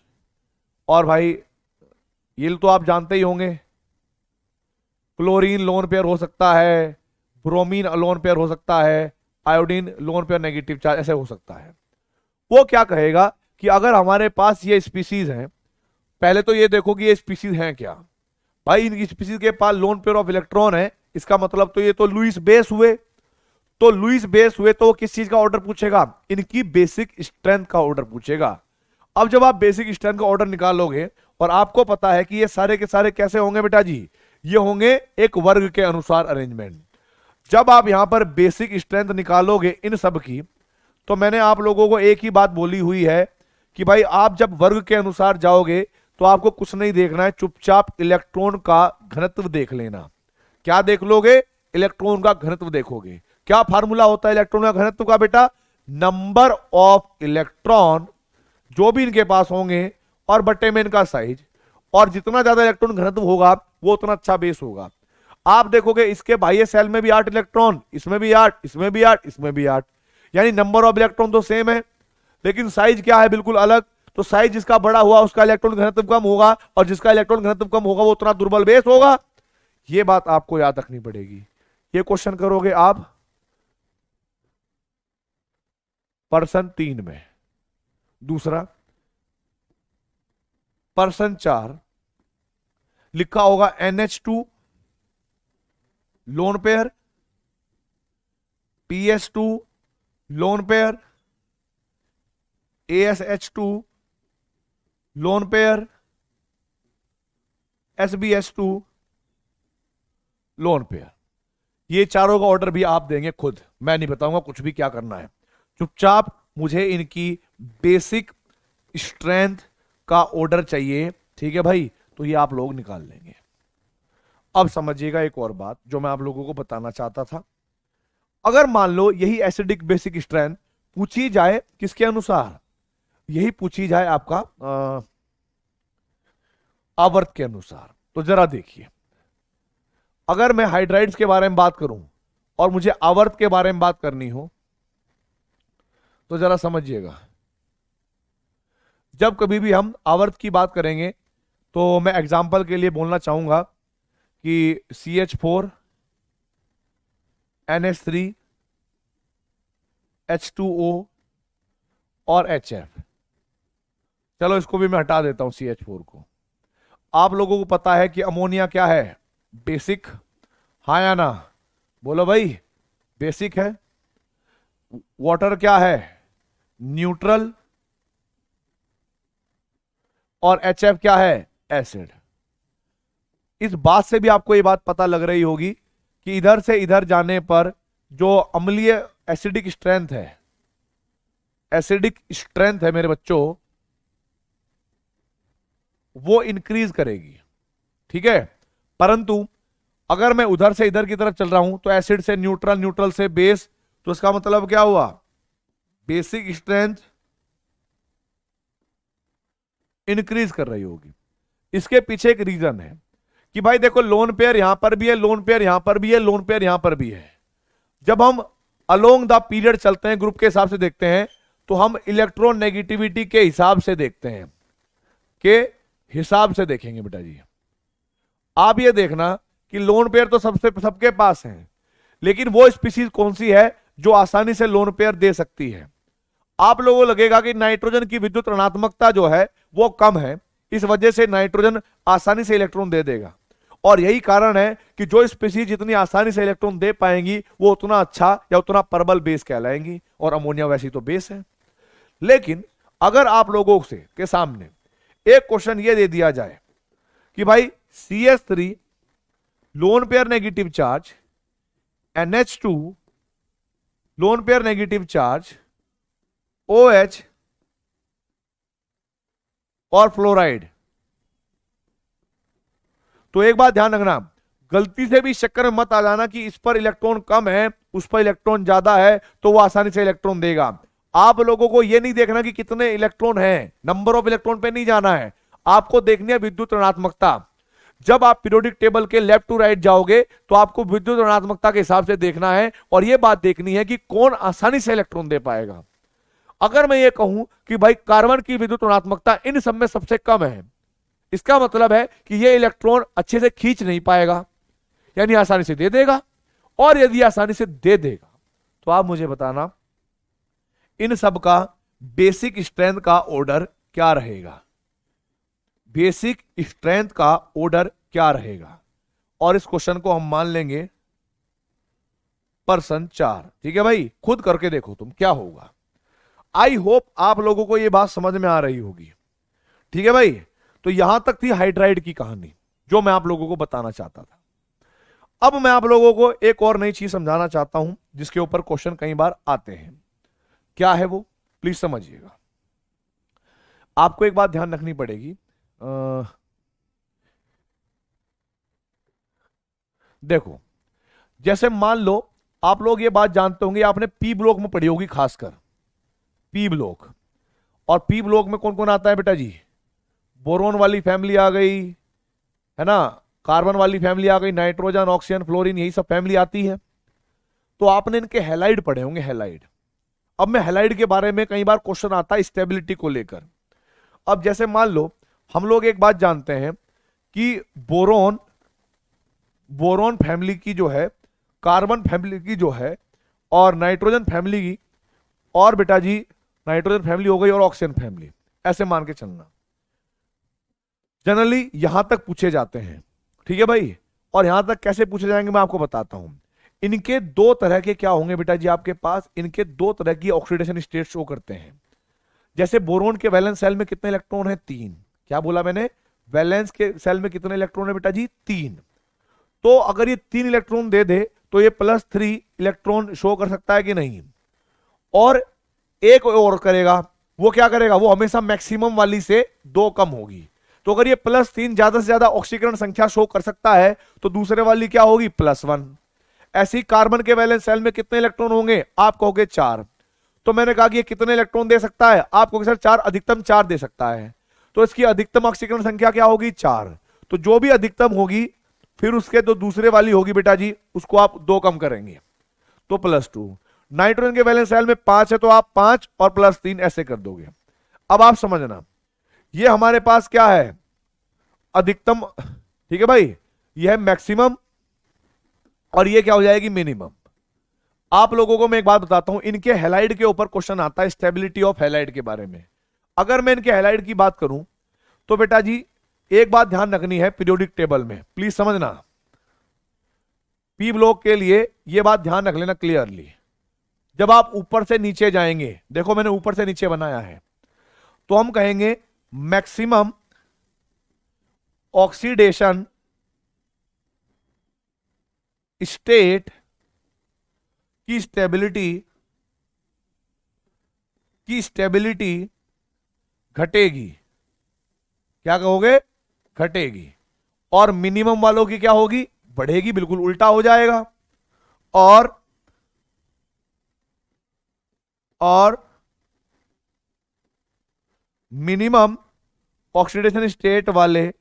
और भाई ये तो आप जानते ही होंगे, क्लोरीन लोन पेयर हो सकता है, ब्रोमीन लोन पेयर हो सकता है, iodine loan pair negative charge, ऐसे हो सकता है। वो क्या कहेगा कि अगर हमारे पास ये स्पीसीज हैं, पहले तो ये देखो कि ये स्पीसीज हैं क्या। भाई इन स्पीसीज के पास लोन पेयर ऑफ इलेक्ट्रॉन है, इसका मतलब तो ये तो लुईस बेस हुए। तो लुईस बेस हुए तो वो किस चीज का ऑर्डर पूछेगा? इनकी बेसिक स्ट्रेंथ का ऑर्डर पूछेगा। अब जब आप बेसिक स्ट्रेंथ का ऑर्डर निकालोगे, और आपको पता है कि ये सारे के सारे कैसे होंगे बेटा जी, ये होंगे एक वर्ग के अनुसार अरेंजमेंट। जब आप यहां पर बेसिक स्ट्रेंथ निकालोगे इन सब की, तो मैंने आप लोगों को एक ही बात बोली हुई है कि भाई आप जब वर्ग के अनुसार जाओगे तो आपको कुछ नहीं देखना है, चुपचाप इलेक्ट्रॉन का घनत्व देख लेना। क्या देख लोगे? इलेक्ट्रॉन का घनत्व देखोगे। क्या फार्मूला होता है इलेक्ट्रॉन का घनत्व का बेटा? नंबर ऑफ इलेक्ट्रॉन जो भी इनके पास होंगे और बट्टे में इनका साइज, और जितना ज्यादा इलेक्ट्रॉन घनत्व होगा वो उतना अच्छा बेस होगा। आप देखोगे इसके बाह्य सेल में भी 8 इलेक्ट्रॉन, इसमें भी 8, इसमें भी 8, इसमें भी 8, यानी नंबर ऑफ इलेक्ट्रॉन तो सेम है, लेकिन साइज क्या है? बिल्कुल अलग। तो साइज जिसका बड़ा हुआ उसका इलेक्ट्रॉन घनत्व कम होगा, और जिसका इलेक्ट्रॉन घनत्व कम होगा वो उतना दुर्बल बेस होगा। ये बात आपको याद रखनी पड़ेगी। ये क्वेश्चन करोगे आप पर्सन 3 में। दूसरा पर्सन 4 लिखा होगा NH2 lone pair, PS2 lone pair, ASH2 lone pair, SbH2 lone pair. ये चारों का ऑर्डर भी आप देंगे खुद, मैं नहीं बताऊंगा कुछ भी क्या करना है। चुपचाप मुझे इनकी बेसिक स्ट्रेंथ का ऑर्डर चाहिए, ठीक है भाई? तो ये आप लोग निकाल लेंगे। अब समझिएगा एक और बात जो मैं आप लोगों को बताना चाहता था। अगर मान लो यही एसिडिक बेसिक स्ट्रेंथ पूछी जाए किसके अनुसार? यही पूछी जाए आपका आवर्त के अनुसार। तो जरा देखिए, अगर मैं हाइड्राइड्स के बारे में बात करूं और मुझे आवर्त के बारे में बात करनी हो, तो जरा समझिएगा। जब कभी भी हम आवर्त की बात करेंगे तो मैं एग्जाम्पल के लिए बोलना चाहूंगा कि CH4 NH3 H2O और HF। चलो इसको भी मैं हटा देता हूं CH4 को। आप लोगों को पता है कि अमोनिया क्या है, बेसिक, हाँ या ना, बोलो भाई, बेसिक है। वाटर क्या है, न्यूट्रल, और HF क्या है, एसिड। इस बात से भी आपको ये बात पता लग रही होगी कि इधर से इधर जाने पर जो अम्लीय एसिडिक स्ट्रेंथ है, एसिडिक स्ट्रेंथ है मेरे बच्चों, वो इंक्रीज करेगी, ठीक है। परंतु अगर मैं उधर से इधर की तरफ चल रहा हूं तो एसिड से न्यूट्रल, न्यूट्रल से बेस, तो इसका मतलब क्या हुआ, बेसिक स्ट्रेंथ इंक्रीज कर रही होगी। इसके पीछे एक रीजन है कि भाई देखो, लोन पेयर यहां पर भी है, लोन पेयर यहां पर भी है, लोन पेयर यहां पर भी है। जब हम अलोंग द पीरियड चलते हैं, ग्रुप के हिसाब से देखते हैं, तो हम इलेक्ट्रॉन नेगेटिविटी के हिसाब से देखते हैं, के हिसाब से देखेंगे बेटा जी। आप ये देखना कि लोन पेयर तो सबके पास है, लेकिन वो स्पीसीज कौन सी है जो आसानी से लोन पेयर दे सकती है। आप लोगों को लगेगा कि नाइट्रोजन की विद्युत ऋणात्मकता जो है वो कम है, इस वजह से नाइट्रोजन आसानी से इलेक्ट्रॉन दे देगा, और यही कारण है कि जो स्पीसीज जितनी आसानी से इलेक्ट्रॉन दे पाएंगी वो उतना अच्छा या उतना प्रबल बेस कहलाएंगी, और अमोनिया वैसी तो बेस है। लेकिन अगर आप लोगों से के सामने एक क्वेश्चन ये दे दिया जाए कि भाई CH3 loan pair negative charge, NH2 loan pair negative charge, OH और फ्लोराइड, तो एक बात ध्यान रखना, गलती से भी चक्कर में मत आ जाना कि इस पर इलेक्ट्रॉन कम है उस पर इलेक्ट्रॉन ज्यादा है तो वो आसानी से इलेक्ट्रॉन देगा। आप लोगों को यह नहीं देखना कि कितने इलेक्ट्रॉन हैं, नंबर ऑफ इलेक्ट्रॉन पे नहीं जाना है, आपको देखनी है विद्युत ऋणात्मकता। जब आप पीरियोडिक टेबल के लेफ्ट टू राइट जाओगे तो आपको विद्युत ऋणात्मकता के हिसाब से देखना है, और यह बात देखनी है कि कौन आसानी से इलेक्ट्रॉन दे पाएगा। अगर मैं ये कहूं कि भाई कार्बन की विद्युत ऋणात्मकता इन सब में सबसे कम है, इसका मतलब है कि ये इलेक्ट्रॉन अच्छे से खींच नहीं पाएगा, यानी आसानी से दे देगा। और यदि आसानी से दे देगा तो आप मुझे बताना इन सब का बेसिक स्ट्रेंथ का ऑर्डर क्या रहेगा, बेसिक स्ट्रेंथ का ऑर्डर क्या रहेगा। और इस क्वेश्चन को हम मान लेंगे पर्सन 4, ठीक है भाई, खुद करके देखो तुम क्या होगा। आई होप आप लोगों को यह बात समझ में आ रही होगी, ठीक है भाई। तो यहां तक थी हाइड्राइड की कहानी जो मैं आप लोगों को बताना चाहता था। अब मैं आप लोगों को एक और नई चीज समझाना चाहता हूं जिसके ऊपर क्वेश्चन कई बार आते हैं। क्या है वो, प्लीज समझिएगा। आपको एक बात ध्यान रखनी पड़ेगी, देखो, जैसे मान लो आप लोग ये बात जानते होंगे, आपने पी ब्लॉक में पढ़ी होगी, खासकर पी ब्लॉक। और पी ब्लॉक में कौन कौन आता है बेटा जी, बोरोन वाली फैमिली आ गई है ना, कार्बन वाली फैमिली आ गई, नाइट्रोजन, ऑक्सीजन, फ्लोरीन, यही सब फैमिली आती है। तो आपने इनके हैलाइड पढ़े होंगे, हैलाइड। अब मैं हैलाइड के बारे में कई बार क्वेश्चन आता है स्टेबिलिटी को लेकर। अब जैसे मान लो हम लोग एक बात जानते हैं कि बोरोन फैमिली की जो है, कार्बन फैमिली की जो है, और नाइट्रोजन फैमिली की, और बेटा जी नाइट्रोजन फैमिली हो गई, और ऑक्सीजन फैमिली, ऐसे मान के चलना। जनरली यहां तक पूछे जाते हैं, ठीक है भाई। और यहां तक कैसे पूछे जाएंगे मैं आपको बताता हूं। इनके दो तरह के क्या होंगे बेटा जी आपके पास, इनके दो तरह की ऑक्सीडेशन स्टेट शो करते हैं। जैसे बोरोन के वैलेंस सेल में कितने इलेक्ट्रॉन है, 3। क्या बोला मैंने, वैलेंस के सेल में कितने इलेक्ट्रॉन है बेटा जी, 3। तो अगर ये 3 इलेक्ट्रॉन दे दे तो ये +3 इलेक्ट्रॉन शो कर सकता है कि नहीं। और एक और करेगा, वो क्या करेगा, वो हमेशा मैक्सिमम वाली से 2 कम होगी। तो अगर ये +3 ज्यादा से ज्यादा ऑक्सीकरण संख्या शो कर सकता है तो दूसरे वाली क्या होगी, +1। ऐसे ही कार्बन के वैलेंस सेल में कितने इलेक्ट्रॉन होंगे, आप कहोगे 4। तो मैंने कहा कि ये कितने इलेक्ट्रॉन दे सकता है, आप कहोगे सर 4, अधिकतम 4 दे सकता है। तो इसकी अधिकतम ऑक्सीकरण संख्या क्या होगी, 4। तो जो भी अधिकतम होगी फिर उसके जो दूसरे वाली होगी बेटा जी उसको आप 2 कम करेंगे तो +2। नाइट्रोजन के वैलेंस सेल में 5 है तो आप 5 और +3 ऐसे कर दोगे। अब आप समझना ये हमारे पास क्या है, अधिकतम, ठीक है भाई, ये है मैक्सिमम और ये क्या हो जाएगी, मिनिमम। आप लोगों को मैं एक बात बताता हूं, इनके हैलाइड के ऊपर क्वेश्चन आता है स्टेबिलिटी ऑफ हैलाइड के बारे में। अगर मैं इनके हैलाइड की बात करूं तो बेटा जी एक बात ध्यान रखनी है पीरियोडिक टेबल में, प्लीज समझना, पी ब्लॉक के लिए ये बात ध्यान रख लेना क्लियरली। जब आप ऊपर से नीचे जाएंगे, देखो मैंने ऊपर से नीचे बनाया है, तो हम कहेंगे मैक्सिमम ऑक्सीडेशन स्टेट की स्टेबिलिटी घटेगी। क्या कहोगे, घटेगी। और मिनिमम वालों की क्या होगी, बढ़ेगी, बिल्कुल उल्टा हो जाएगा। और मिनिमम ऑक्सीडेशन स्टेट वाले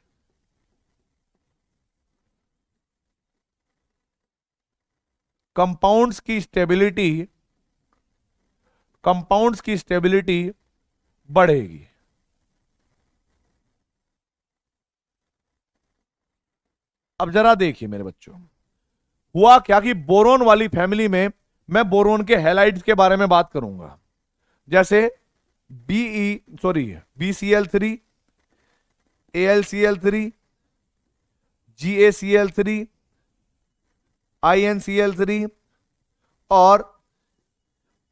कंपाउंड्स की स्टेबिलिटी बढ़ेगी। अब जरा देखिए मेरे बच्चों, हुआ क्या कि बोरोन वाली फैमिली में मैं बोरोन के हैलाइड्स के बारे में बात करूंगा, जैसे BeCl3, AlCl3, GaCl3, InCl3 और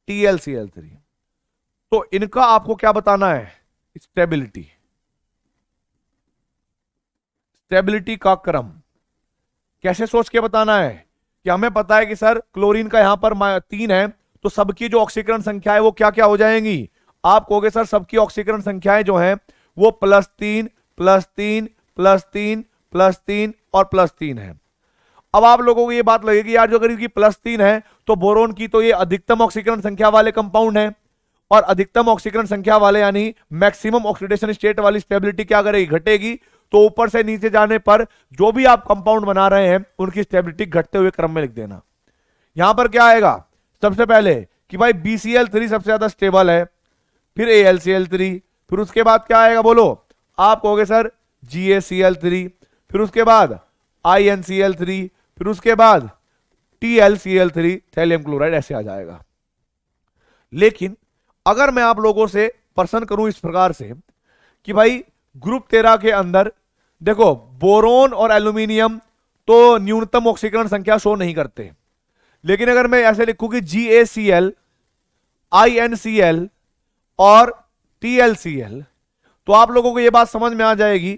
TlCl3। तो इनका आपको क्या बताना है, स्टेबिलिटी का क्रम कैसे सोच के बताना है कि हमें पता है कि सर क्लोरीन का यहां पर 3 है, तो सबकी जो ऑक्सीकरण संख्या है वो क्या क्या हो जाएंगी। आप कहोगे सर सबकी ऑक्सीकरण संख्याएं जो हैं वो +3 +3 +3 +3 और +3 है। अब आप लोगों को ये बात लगेगी यार जो अगर इसकी +3 है तो बोरोन की तो ये अधिकतम ऑक्सीकरण संख्या वाले कंपाउंड है, और अधिकतम ऑक्सीकरण संख्या वाले यानी मैक्सिमम ऑक्सीडेशन स्टेट वाली स्टेबिलिटी क्या करेगी, घटेगी। तो ऊपर से नीचे जाने पर जो भी आप कंपाउंड बना रहे हैं उनकी स्टेबिलिटी घटते हुए क्रम में लिख देना। यहां पर क्या आएगा, सबसे पहले कि भाई BCl3 सबसे ज्यादा स्टेबल है, फिर AlCl3, फिर उसके बाद क्या आएगा बोलो, आप कहोगे सर GaCl3, फिर उसके बाद InCl3, फिर उसके बाद TlCl3 थैलियम क्लोराइड, ऐसे आ जाएगा। लेकिन अगर मैं आप लोगों से प्रश्न करूं इस प्रकार से कि भाई ग्रुप 13 के अंदर देखो बोरोन और एल्यूमिनियम तो न्यूनतम ऑक्सीकरण संख्या शो नहीं करते, लेकिन अगर मैं ऐसे लिखूं कि GaCl, InCl और TlCl, तो आप लोगों को यह बात समझ में आ जाएगी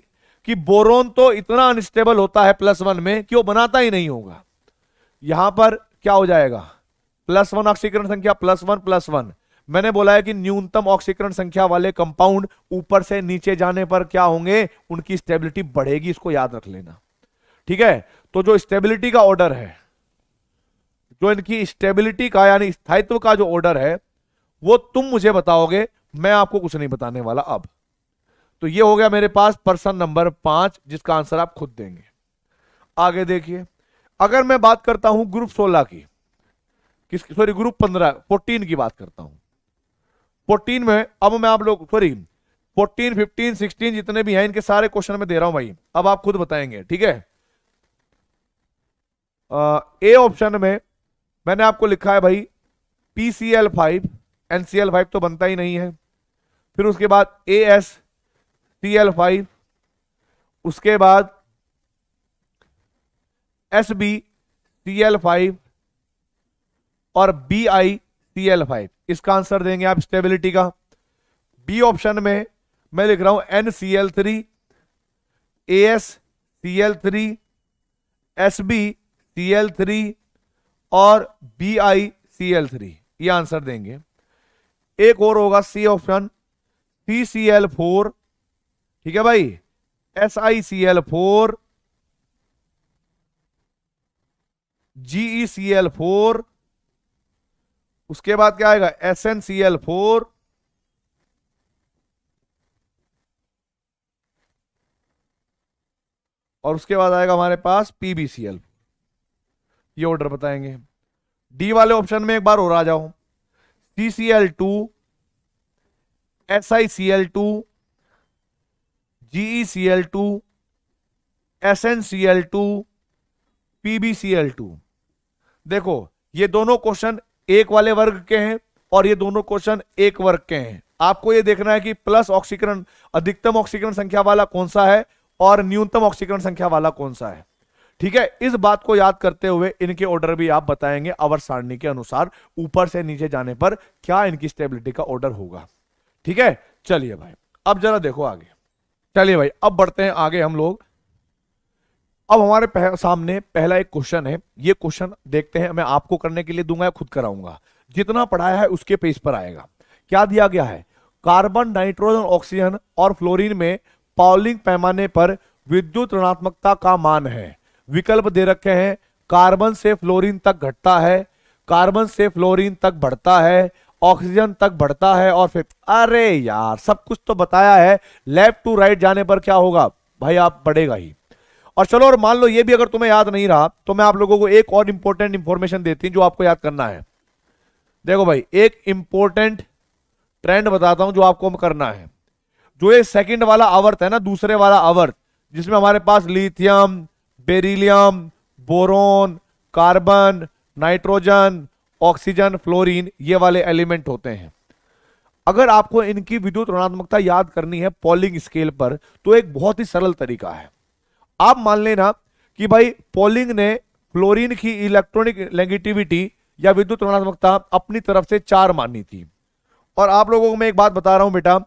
कि बोरोन तो इतना अनस्टेबल होता है +1 में कि वो बनाता ही नहीं होगा। यहां पर क्या हो जाएगा, +1 ऑक्सीकरण संख्या, +1 मैंने बोला है कि न्यूनतम ऑक्सीकरण संख्या वाले कंपाउंड ऊपर से नीचे जाने पर क्या होंगे, उनकी स्टेबिलिटी बढ़ेगी, इसको याद रख लेना, ठीक है। तो जो स्टेबिलिटी का ऑर्डर है, जो इनकी स्टेबिलिटी का यानी स्थायित्व का जो ऑर्डर है वो तुम मुझे बताओगे, मैं आपको कुछ नहीं बताने वाला। अब तो ये हो गया मेरे पास प्रश्न नंबर 5 जिसका आंसर आप खुद देंगे। आगे देखिए, अगर मैं बात करता हूं ग्रुप 16 की, सॉरी ग्रुप 14 की बात करता हूं। 14 में अब मैं आप लोग 14, 15, 16 जितने भी हैं इनके सारे क्वेश्चन में दे रहा हूं भाई, अब आप खुद बताएंगे, ठीक है। ए ऑप्शन में मैंने आपको लिखा है भाई PCl5, NCl5 तो बनता ही नहीं है, फिर उसके बाद AsCl5, उसके बाद SbCl5 और BiCl5, इसका आंसर देंगे आप स्टेबिलिटी का। बी ऑप्शन में मैं लिख रहा हूं NCl3, AsCl3, SbCl3 और BiCl3, ये आंसर देंगे। एक और होगा सी ऑप्शन, CCl4, ठीक है भाई, SiCl4, GeCl4, उसके बाद क्या आएगा SnCl4, और उसके बाद आएगा हमारे पास PbCl। ये ऑर्डर बताएंगे। डी वाले ऑप्शन में एक बार और आ जाओ, CCl2, SiCl2, GeCl2, SnCl2, PbCl2। देखो ये दोनों क्वेश्चन एक वाले वर्ग के हैं और ये दोनों क्वेश्चन एक वर्ग के हैं। आपको ये देखना है कि प्लस ऑक्सीकरण, अधिकतम ऑक्सीकरण संख्या वाला कौन सा है और न्यूनतम ऑक्सीकरण संख्या वाला कौन सा है। ठीक है, इस बात को याद करते हुए इनके ऑर्डर भी आप बताएंगे आवर्त सारणी के अनुसार, ऊपर से नीचे जाने पर क्या इनकी स्टेबिलिटी का ऑर्डर होगा। ठीक है, चलिए भाई अब जरा देखो आगे। चलिए भाई अब बढ़ते हैं आगे हम लोग। अब हमारे सामने पहला एक क्वेश्चन है, ये क्वेश्चन देखते हैं। मैं आपको करने के लिए दूंगा या खुद कराऊंगा, जितना पढ़ाया है उसके पेज पर आएगा। क्या दिया गया है, कार्बन, नाइट्रोजन, ऑक्सीजन और फ्लोरीन में पाउलिंग पैमाने पर विद्युत ऋणात्मकता का मान है। विकल्प दे रखे हैं, कार्बन से फ्लोरीन तक घटता है, कार्बन से फ्लोरीन तक बढ़ता है, ऑक्सीजन तक बढ़ता है, और फिर अरे यार सब कुछ तो बताया है, लेफ्ट टू राइट जाने पर क्या होगा भाई, आप बढ़ेगा ही। और चलो, और मान लो ये भी अगर तुम्हें याद नहीं रहा तो मैं आप लोगों को एक और इंपॉर्टेंट इंफॉर्मेशन देती हूं जो आपको याद करना है। देखो भाई एक इंपॉर्टेंट ट्रेंड बताता हूं जो आपको करना है। जो ये सेकंड वाला आवर्त है ना, दूसरे वाला आवर्त, जिसमें हमारे पास lithium, beryllium, boron, carbon, nitrogen, oxygen, fluorine, ये वाले एलिमेंट होते हैं। अगर आपको इनकी विद्युत ऋणात्मकता याद करनी है पॉलिंग स्केल पर, तो एक बहुत ही सरल तरीका है। आप मान लेना कि भाई पॉलिंग ने फ्लोरीन की इलेक्ट्रॉनिक नेगेटिविटी या विद्युत ऋणात्मकता अपनी तरफ से 4 मानी थी। और आप लोगों को मैं एक बात बता रहा हूं बेटा,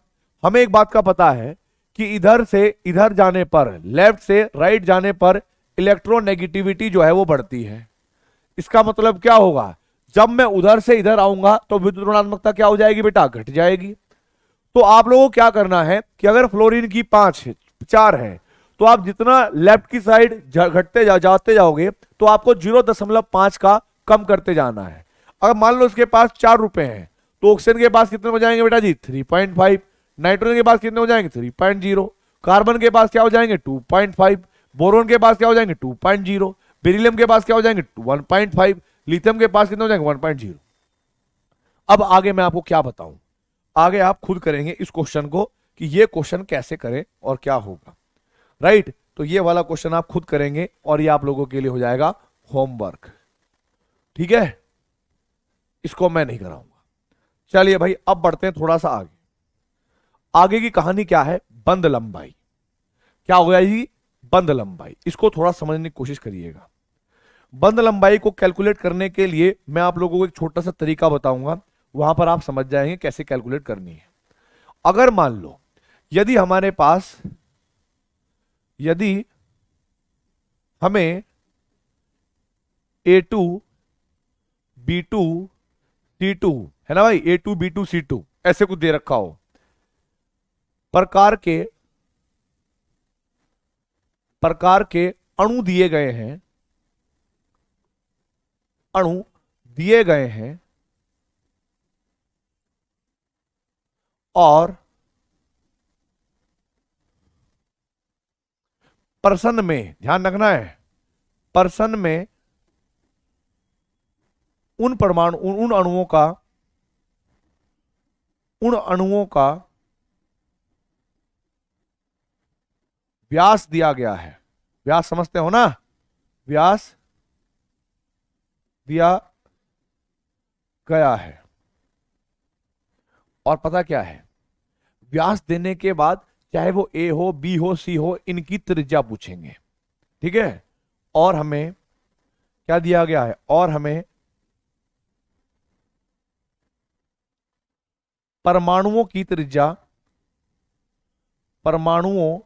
हमें एक बात का पता है कि इधर से इधर जाने पर, लेफ्ट से राइट जाने पर इलेक्ट्रोनेगेटिविटी जो है वो बढ़ती है। इसका मतलब क्या होगा, जब मैं उधर से इधर आऊंगा तो विद्युत ऋणात्मकता क्या हो जाएगी बेटा, घट जाएगी। तो आप लोगों को क्या करना है कि अगर फ्लोरीन की 4 है तो आप जितना लेफ्ट की साइड घटते जाते जाओगे तो आपको 0.5 का कम करते जाना है। अगर मान लो इसके पास 4 रुपए हैं तो ऑक्सीजन के पास कितने हो जाएंगे बेटा जी, 3.5। नाइट्रोजन के पास कितने हो जाएंगे, 3.0। कार्बन के पास क्या हो जाएंगे, 2.5। बोरोन के पास क्या हो जाएंगे, 2.0। बेरिलियम के पास क्या हो जाएंगे, 1.5। लिथियम के पास कितने हो जाएंगे, 1.0। अब आगे मैं आपको क्या बताऊं, आगे आप खुद करेंगे इस क्वेश्चन को कि ये क्वेश्चन कैसे करें और क्या होगा। राइट, तो ये वाला क्वेश्चन आप खुद करेंगे और ये आप लोगों के लिए हो जाएगा होमवर्क। ठीक है, इसको मैं नहीं कराऊंगा। चलिए भाई अब बढ़ते हैं थोड़ा सा आगे। आगे की कहानी क्या है, बंद लंबाई। क्या हो गया जी, बंद लंबाई। इसको थोड़ा समझने की कोशिश करिएगा। बंद लंबाई को कैलकुलेट करने के लिए मैं आप लोगों को एक छोटा सा तरीका बताऊंगा, वहां पर आप समझ जाएंगे कैसे कैलकुलेट करनी है। अगर मान लो यदि हमारे पास, यदि हमें A2 B2 C2 है ना भाई, A2 B2 C2 ऐसे कुछ दे रखा हो, प्रकार के अणु दिए गए हैं, अणु दिए गए हैं और प्रश्न में ध्यान रखना है, प्रश्न में उन परमाणु, उन अणुओं का व्यास दिया गया है। व्यास समझते हो ना, व्यास दिया गया है। और पता क्या है, व्यास देने के बाद चाहे वो ए हो, बी हो, सी हो, इनकी त्रिज्या पूछेंगे। ठीक है, और हमें क्या दिया गया है, और हमें परमाणुओं की त्रिज्या, परमाणुओं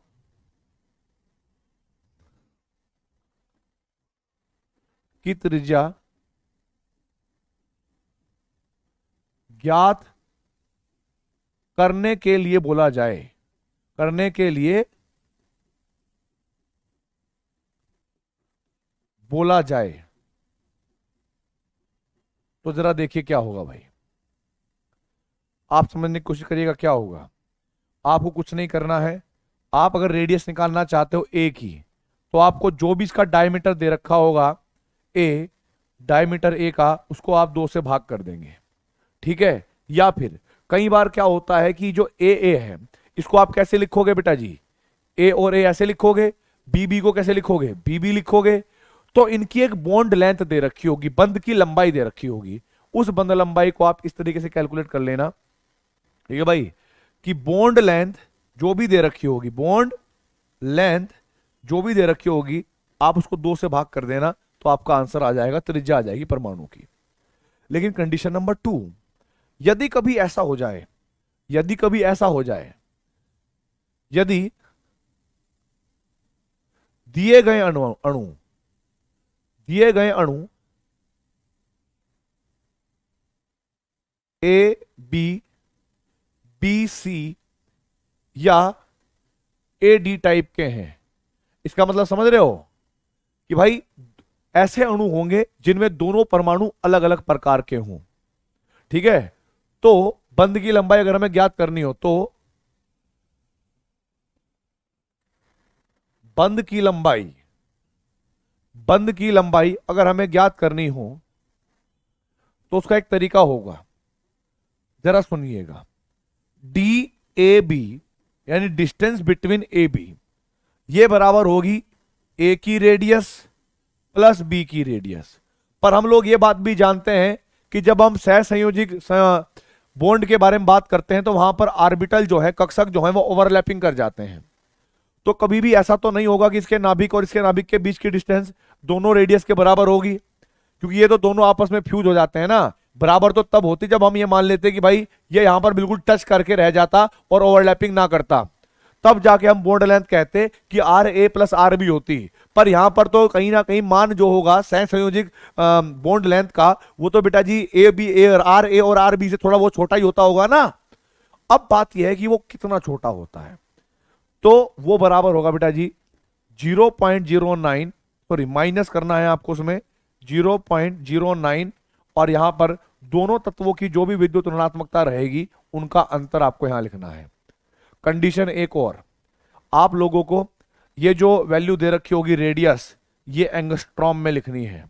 की त्रिज्या ज्ञात करने के लिए बोला जाए, करने के लिए बोला जाए। तो जरा देखिए क्या होगा भाई, आप समझने की कोशिश करिएगा क्या होगा। आपको कुछ नहीं करना है, आप अगर रेडियस निकालना चाहते हो ए की, तो आपको जो भी इसका डायमीटर दे रखा होगा ए, डायमीटर ए का, उसको आप 2 से भाग कर देंगे। ठीक है, या फिर कई बार क्या होता है कि जो ए है इसको आप कैसे लिखोगे बेटा जी, ए और ए ऐसे लिखोगे, बी बी को कैसे लिखोगे, बी बी लिखोगे। तो इनकी एक बॉन्ड लेंथ दे रखी होगी, बंद की लंबाई दे रखी होगी। उस बंद लंबाई को आप इस तरीके से कैलकुलेट कर लेना, ठीक है भाई, कि बॉन्ड लेंथ जो भी दे रखी होगी, बॉन्ड लेंथ जो भी दे रखी होगी, आप उसको 2 से भाग कर देना, तो आपका आंसर आ जाएगा, त्रिज्या आ जाएगी परमाणु की। लेकिन कंडीशन नंबर 2, यदि कभी ऐसा हो जाए, यदि कभी ऐसा हो जाए, यदि दिए गए दिए गए अणु ए बी बी सी या ए डी टाइप के हैं, इसका मतलब समझ रहे हो कि भाई ऐसे अणु होंगे जिनमें दोनों परमाणु अलग अलग प्रकार के हों, ठीक है। तो बंध की लंबाई अगर हमें ज्ञात करनी हो, तो बंध की लंबाई अगर हमें ज्ञात करनी हो तो उसका एक तरीका होगा, जरा सुनिएगा। डी ए बी यानी डिस्टेंस बिटवीन ए बी, ये बराबर होगी ए की रेडियस प्लस बी की रेडियस। पर हम लोग ये बात भी जानते हैं कि जब हम सहसंयोजिक बॉन्ड के बारे में बात करते हैं तो वहां पर ऑर्बिटल जो है, कक्षक जो है, वो ओवरलैपिंग कर जाते हैं। तो कभी भी ऐसा तो नहीं होगा कि इसके नाभिक और इसके नाभिक के बीच की डिस्टेंस दोनों रेडियस के बराबर होगी, क्योंकि ये तो दोनों आपस में फ्यूज हो जाते हैं ना। बराबर तो तब होती जब हम ये मान लेते कि भाई ये यहां पर बिल्कुल टच करके रह जाता और ओवरलैपिंग ना करता, तब जाके हम बॉन्ड लेंथ कहते कि R A plus R B होती। पर यहां पर तो कहीं ना कहीं मान जो होगा सहसंयोजिक बॉन्ड लेंथ का, वो तो बेटा जी ए बी ए और आर बी से थोड़ा वो छोटा ही होता होगा ना। अब बात यह है कि वो कितना छोटा होता है, तो वो बराबर होगा बेटा जी 0.09, सॉरी माइनस करना है आपको उसमें 0.09, और यहां पर दोनों तत्वों की जो भी विद्युत ऋणात्मकता रहेगी उनका अंतर आपको यहां लिखना है। कंडीशन एक और, आप लोगों को ये जो वैल्यू दे रखी होगी रेडियस, ये एंगस्ट्रॉम में लिखनी है,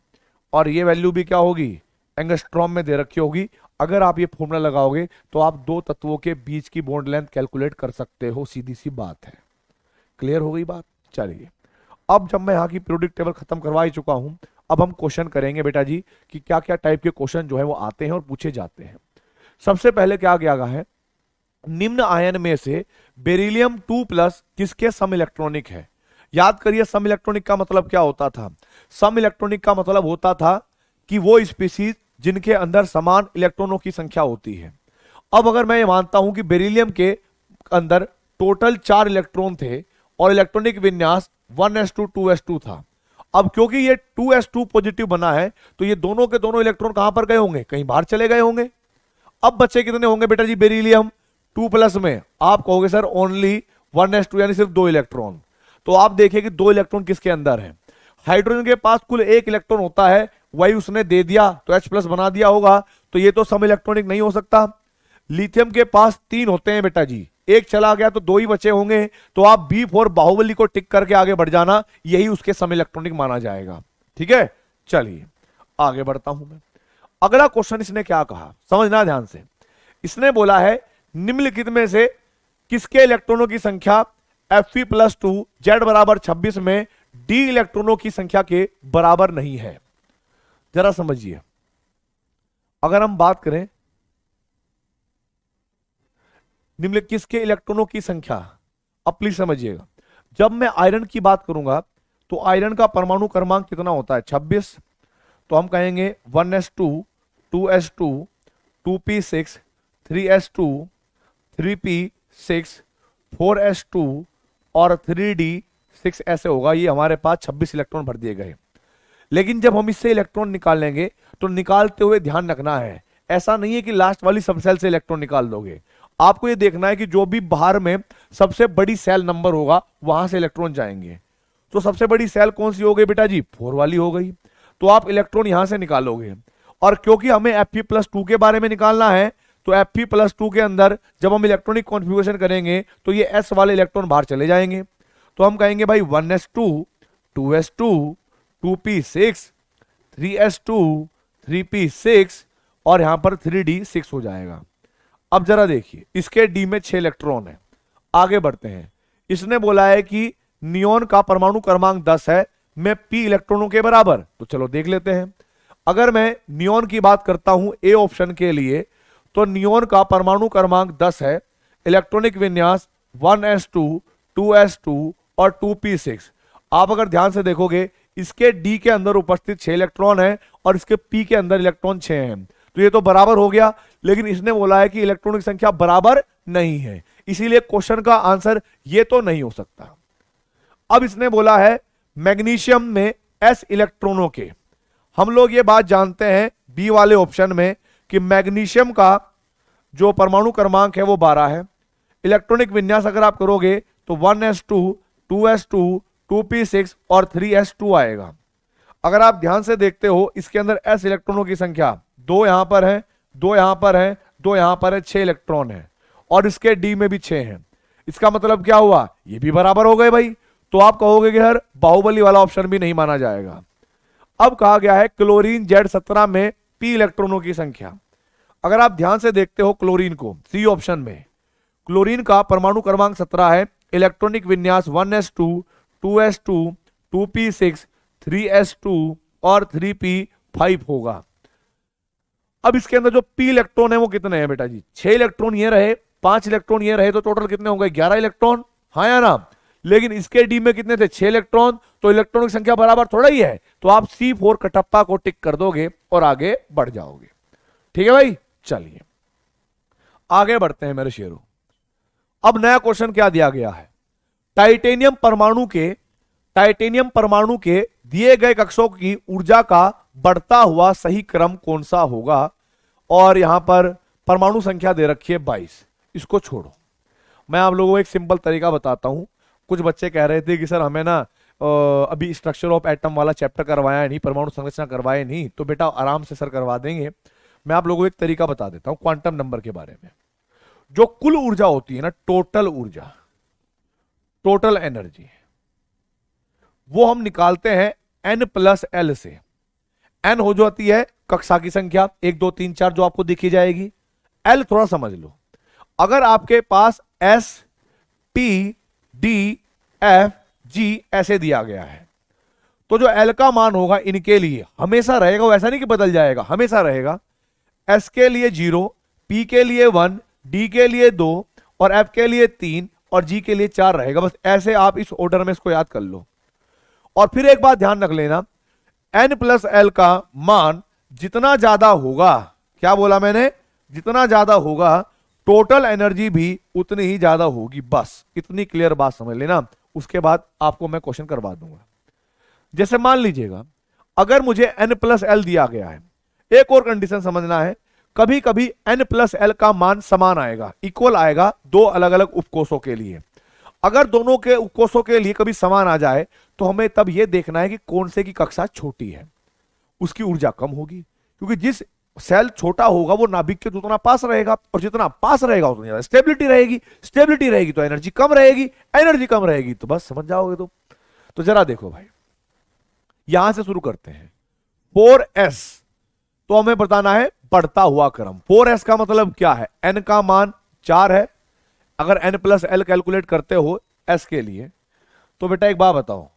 और ये वैल्यू भी क्या होगी, एंगस्ट्रॉम में दे रखी होगी। अगर आप ये फॉर्मूला लगाओगे तो आप दो तत्वों के बीच की बॉन्ड लेंथ कैलकुलेट कर सकते हो, सीधी सी बात है। क्लियर हो गई बात? चलिए, अब जब मैं यहाँ की पीरियोडिक टेबल खत्म करवा ही चुका हूं, अब हम क्वेश्चन करेंगे बेटा जी कि क्या क्या टाइप के क्वेश्चन जो है वो आते हैं और पूछे जाते हैं। सबसे पहले क्या गया है, निम्न आयन में से बेरिलियम 2+ किसके सम इलेक्ट्रॉनिक है। याद करिए, सम इलेक्ट्रॉनिक का मतलब क्या होता था? सम इलेक्ट्रॉनिक का मतलब होता था कि वो स्पीशीज जिनके अंदर समान इलेक्ट्रॉनों की संख्या होती है। अब अगर मैं ये मानता हूं कि बेरिलियम के अंदर टोटल 4 इलेक्ट्रॉन थे और इलेक्ट्रॉनिक विन्यास 1s2 2s2 था। अब क्योंकि ये 2s2 पॉजिटिव बना है, तो ये दोनों के दोनों इलेक्ट्रॉन कहां पर गए होंगे, कहीं बाहर चले गए होंगे। अब बच्चे कितने होंगे बेटा जी बेरिलियम 2+ में? आप कहोगे सर ओनली 1s2 यानी सिर्फ 2 इलेक्ट्रॉन। तो आप देखिए कि 2 इलेक्ट्रॉन किसके अंदर है। हाइड्रोजन के पास कुल 1 इलेक्ट्रॉन होता है, वही उसने दे दिया तो H+ बना दिया होगा, तो ये तो सम इलेक्ट्रॉनिक नहीं हो सकता। लिथियम के पास 3 होते हैं बेटा जी, एक चला गया तो 2 ही बचे होंगे, तो आप B4 बाहुबली को टिक करके आगे बढ़ जाना, यही उसके सम इलेक्ट्रॉनिक माना जाएगा। ठीक है, चलिए आगे बढ़ता हूं मैं। अगला क्वेश्चन इसने क्या कहा, समझना ध्यान से। इसने बोला है निम्नलिखित में से किसके इलेक्ट्रॉनों की संख्या Fe+2 Z बराबर 26 में D इलेक्ट्रॉनों की संख्या के बराबर नहीं है। जरा समझिए, अगर हम बात करें निम्नलिखित किसके इलेक्ट्रॉनों की संख्या, अब प्लीज समझिएगा, जब मैं आयरन की बात करूंगा तो आयरन का परमाणु क्रमांक कितना होता है, 26। तो हम कहेंगे 1s2 2s2 2p6 3s2 3p6 4s2 और 3d6 ऐसे होगा। ये हमारे पास 26 इलेक्ट्रॉन भर दिए गए। लेकिन जब हम इससे इलेक्ट्रॉन निकालेंगे तो निकालते हुए ध्यान रखना है, ऐसा नहीं है कि लास्ट वाली सब सेल से इलेक्ट्रॉन निकाल दोगे। आपको ये देखना है कि जो भी बाहर में सबसे बड़ी सेल नंबर होगा वहां से इलेक्ट्रॉन जाएंगे। तो सबसे बड़ी सेल कौन सी हो गई बेटा जी, 4 वाली हो गई। तो आप इलेक्ट्रॉन यहां से निकालोगे, और क्योंकि हमें Fe+2 के बारे में निकालना है, तो Fe+2 के अंदर जब हम इलेक्ट्रॉनिक कॉन्फ़िगरेशन करेंगे तो ये S वाले इलेक्ट्रॉन बाहर चले जाएंगे। तो हम कहेंगे भाई 1s2 2s2 2p6 3s2 3p6 और यहां पर 3d6 हो जाएगा। अब जरा देखिए, इसके D में 6 इलेक्ट्रॉन है। आगे बढ़ते हैं, इसने बोला है कि नियोन का परमाणु क्रमांक 10 है में p इलेक्ट्रॉनों के बराबर। तो चलो देख लेते हैं। अगर मैं नियोन की बात करता हूं ए ऑप्शन के लिए, तो नियोन का परमाणु क्रमांक 10 है, इलेक्ट्रॉनिक विन्यास 1s2, 2s2 और 2p6। आप अगर ध्यान से देखोगे, इसके d के अंदर उपस्थित 6 इलेक्ट्रॉन है और इसके p के अंदर इलेक्ट्रॉन 6 हैं, तो ये तो बराबर हो गया। लेकिन इसने बोला है कि इलेक्ट्रॉनों की संख्या बराबर नहीं है, इसीलिए क्वेश्चन का आंसर ये तो नहीं हो सकता। अब इसने बोला है मैग्नीशियम में s इलेक्ट्रॉनों के। हम लोग ये बात जानते हैं बी वाले ऑप्शन में कि मैग्नीशियम का जो परमाणु क्रमांक है वो 12 है। इलेक्ट्रॉनिक विन्यास अगर आप करोगे तो 1s2, 2s2, 2p6 और 3s2 आएगा। अगर आप ध्यान से देखते हो, इसके अंदर s इलेक्ट्रॉनों की संख्या 2 यहां पर है, 2 यहां पर है, 2 यहां पर है, 6 इलेक्ट्रॉन है और इसके d में भी 6 हैं। इसका मतलब क्या हुआ, ये भी बराबर हो गए भाई। तो आप कहोगे कि यार बाहुबली वाला ऑप्शन भी नहीं माना जाएगा। अब कहा गया है क्लोरीन Z17 में p इलेक्ट्रॉनों की संख्या। अगर आप ध्यान से देखते हो क्लोरीन को, सी ऑप्शन में क्लोरीन का परमाणु क्रमांक 17 है, इलेक्ट्रॉनिक विन्यास 1s2, 2s2, 2p6, 3s2 और 3p5 होगा। अब इसके अंदर जो p इलेक्ट्रॉन है वो कितने हैं बेटा जी, 6 इलेक्ट्रॉन ये रहे, 5 इलेक्ट्रॉन ये रहे, तो टोटल कितने होंगे, 11 इलेक्ट्रॉन, हाँ या ना। लेकिन इसके डी में कितने थे, 6 इलेक्ट्रॉन, तो इलेक्ट्रॉनों की संख्या बराबर थोड़ा ही है। तो आप C4 कटप्पा को टिक कर दोगे और आगे बढ़ जाओगे। ठीक है भाई, चलिए आगे बढ़ते हैं मेरे शेरों। अब नया क्वेश्चन क्या दिया गया है, टाइटेनियम परमाणु के दिए गए कक्षों की ऊर्जा का बढ़ता हुआ सही क्रम कौन सा होगा। और यहां पर परमाणु संख्या दे रखी है 22। इसको छोड़ो, मैं आप लोगों को एक सिंपल तरीका बताता हूं। कुछ बच्चे कह रहे थे कि सर हमें ना अभी स्ट्रक्चर ऑफ एटम वाला चैप्टर करवाया नहीं, परमाणु संरचना करवाए नहीं, तो बेटा आराम से सर करवा देंगे। मैं आप लोगों को एक तरीका बता देता हूं क्वांटम नंबर के बारे में। जो कुल ऊर्जा होती है ना, टोटल ऊर्जा, टोटल एनर्जी, वो हम निकालते हैं n+l से। n हो जाती है कक्षा की संख्या 1 2 3 4 जो आपको दिखी जाएगी। l थोड़ा समझ लो, अगर आपके पास s p d f g ऐसे दिया गया है, तो जो l का मान होगा इनके लिए हमेशा रहेगा, वो ऐसा नहीं कि बदल जाएगा, हमेशा रहेगा। s के लिए 0, p के लिए 1, d के लिए 2 और f के लिए 3 और g के लिए 4 रहेगा। बस ऐसे आप इस ऑर्डर में इसको याद कर लो। और फिर एक बात ध्यान रख लेना, n+l का मान जितना ज्यादा होगा, क्या बोला मैंने, जितना ज्यादा होगा टोटल एनर्जी भी उतनी ही ज्यादा होगी। बस इतनी क्लियर बात समझ लेना, उसके बाद आपको मैं क्वेश्चन करवा दूंगा। जैसे मान लीजिएगा अगर मुझे n+l दिया गया है, एक और कंडीशन समझना है, कभी कभी n+l का मान समान आएगा, इक्वल आएगा दो अलग अलग उपकोषों के लिए। अगर दोनों के उपकोषों के लिए कभी समान आ जाए तो हमें तब यह देखना है कि कौन से की कक्षा छोटी है, उसकी ऊर्जा कम होगी, क्योंकि जिस सेल छोटा होगा वो नाभिक के उतना पास रहेगा और जितना पास रहेगा उतनी ज्यादा स्टेबिलिटी रहेगी। स्टेबिलिटी रहेगी तो एनर्जी कम रहेगी, एनर्जी कम रहेगी तो बस समझ जाओगे। तो जरा देखो भाई, यहां से शुरू करते हैं। 4s तो हमें बताना है बढ़ता हुआ क्रम। 4s का मतलब क्या है, n का मान 4 है। अगर n+l कैलकुलेट करते हो s के लिए, तो बेटा एक बात बताओ,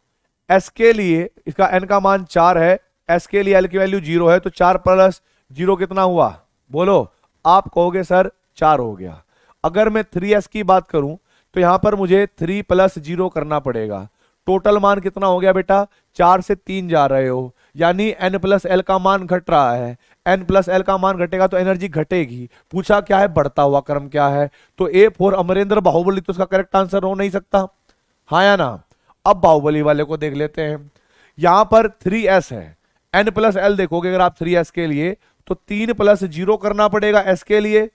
s के लिए इसका n का मान 4 है, s के लिए l की वैल्यू 0 है, तो 4 + 0 कितना हुआ, बोलो। आप कहोगे सर 4 हो गया। अगर मैं 3s की बात करूं तो यहां पर मुझे 3 + 0 करना पड़ेगा। टोटल मान कितना हो गया बेटा, 4 से 3 जा रहे हो, यानी n+l का मान घट रहा है। n+l का मान घटेगा तो एनर्जी घटेगी। पूछा क्या है, बढ़ता हुआ क्रम क्या है, तो A फॉर अमरेंद्र बाहुबली तो उसका करेक्ट आंसर हो नहीं सकता, हाँ या ना। अब बाहुबली वाले को देख लेते हैं। यहां पर 3s है, n+l देखोगे अगर आप 3s के लिए तो 3 + 0 करना पड़ेगा s के लिए।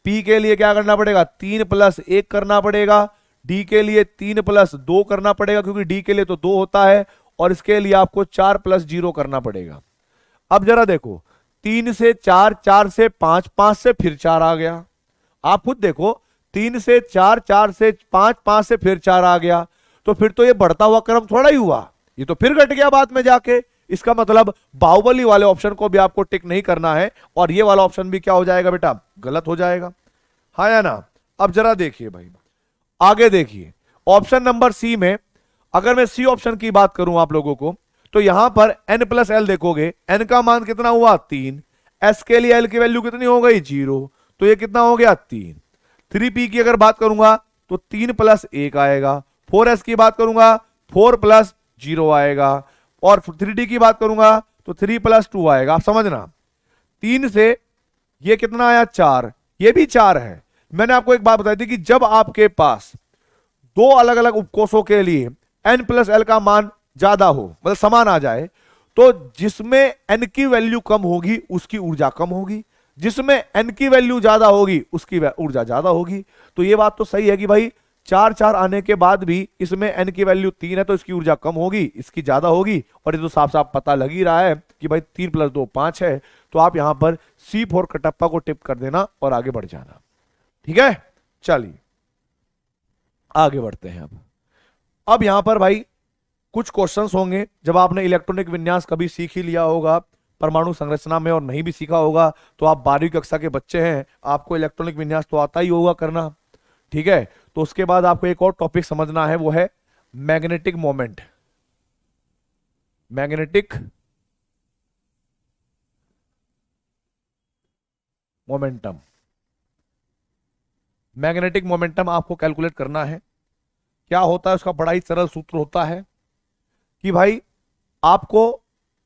p के लिए क्या करना पड़ेगा, 3 + 1 करना पड़ेगा। d के लिए 3 + 2 करना पड़ेगा, क्योंकि d के लिए तो 2 होता है, और इसके लिए आपको 4 + 0 करना पड़ेगा। अब जरा देखो, 3 से 4, 4 से 5, 5 से फिर 4 आ गया। आप खुद देखो, 3 से 4, 4 से 5, 5 से फिर 4 आ गया, तो फिर तो ये बढ़ता हुआ क्रम थोड़ा ही हुआ, ये तो फिर घट गया बाद में जाके। इसका मतलब बाहुबली वाले ऑप्शन को भी आपको टिक नहीं करना है, और ये वाला ऑप्शन भी क्या हो जाएगा बेटा, गलत हो जाएगा, हाँ या ना। अब जरा देखिए भाई, आगे देखिए, ऑप्शन नंबर सी में अगर मैं सी ऑप्शन की बात करूं आप लोगों को, तो यहां पर n प्लस एल देखोगे, n का मान कितना हुआ 3, s के लिए l की वैल्यू कितनी हो गई 0, तो ये कितना हो गया 3। 3p की अगर बात करूंगा तो 3 प्लस 1 आएगा, 4s की बात करूंगा 4 प्लस 0 आएगा, और 3d की बात करूंगा तो 3 प्लस 2 आएगा। आप समझना 3 से ये कितना आया 4, ये भी 4 है। मैंने आपको एक बात बताई थी कि जब आपके पास दो अलग अलग उपकोषों के लिए n प्लस एल का मान ज्यादा हो, मतलब समान आ जाए, तो जिसमें n की वैल्यू कम होगी उसकी ऊर्जा कम होगी, जिसमें n की वैल्यू ज्यादा होगी उसकी ऊर्जा ज्यादा होगी। तो ये बात तो सही है कि भाई 4 आने के बाद भी इसमें n की वैल्यू 3 है तो इसकी ऊर्जा कम होगी, इसकी ज्यादा होगी, और ये तो साफ साफ पता लग ही रहा है कि भाई 3 प्लस 2 5 है। तो आप यहां पर C4 कटप्पा को टिप कर देना और आगे बढ़ जाना। ठीक है, चलिए आगे बढ़ते हैं। अब यहां पर भाई कुछ क्वेश्चंस होंगे, जब आपने इलेक्ट्रॉनिक विन्यास कभी सीख ही लिया होगा परमाणु संरचना में और नहीं भी सीखा होगा तो आप 12वीं कक्षा के बच्चे हैं, आपको इलेक्ट्रॉनिक विन्यास तो आता ही होगा करना। ठीक है, तो उसके बाद आपको एक और टॉपिक समझना है, वो है magnetic moment, magnetic momentum. Magnetic momentum आपको कैलकुलेट करना है। क्या होता है उसका बड़ा ही सरल सूत्र होता है कि भाई आपको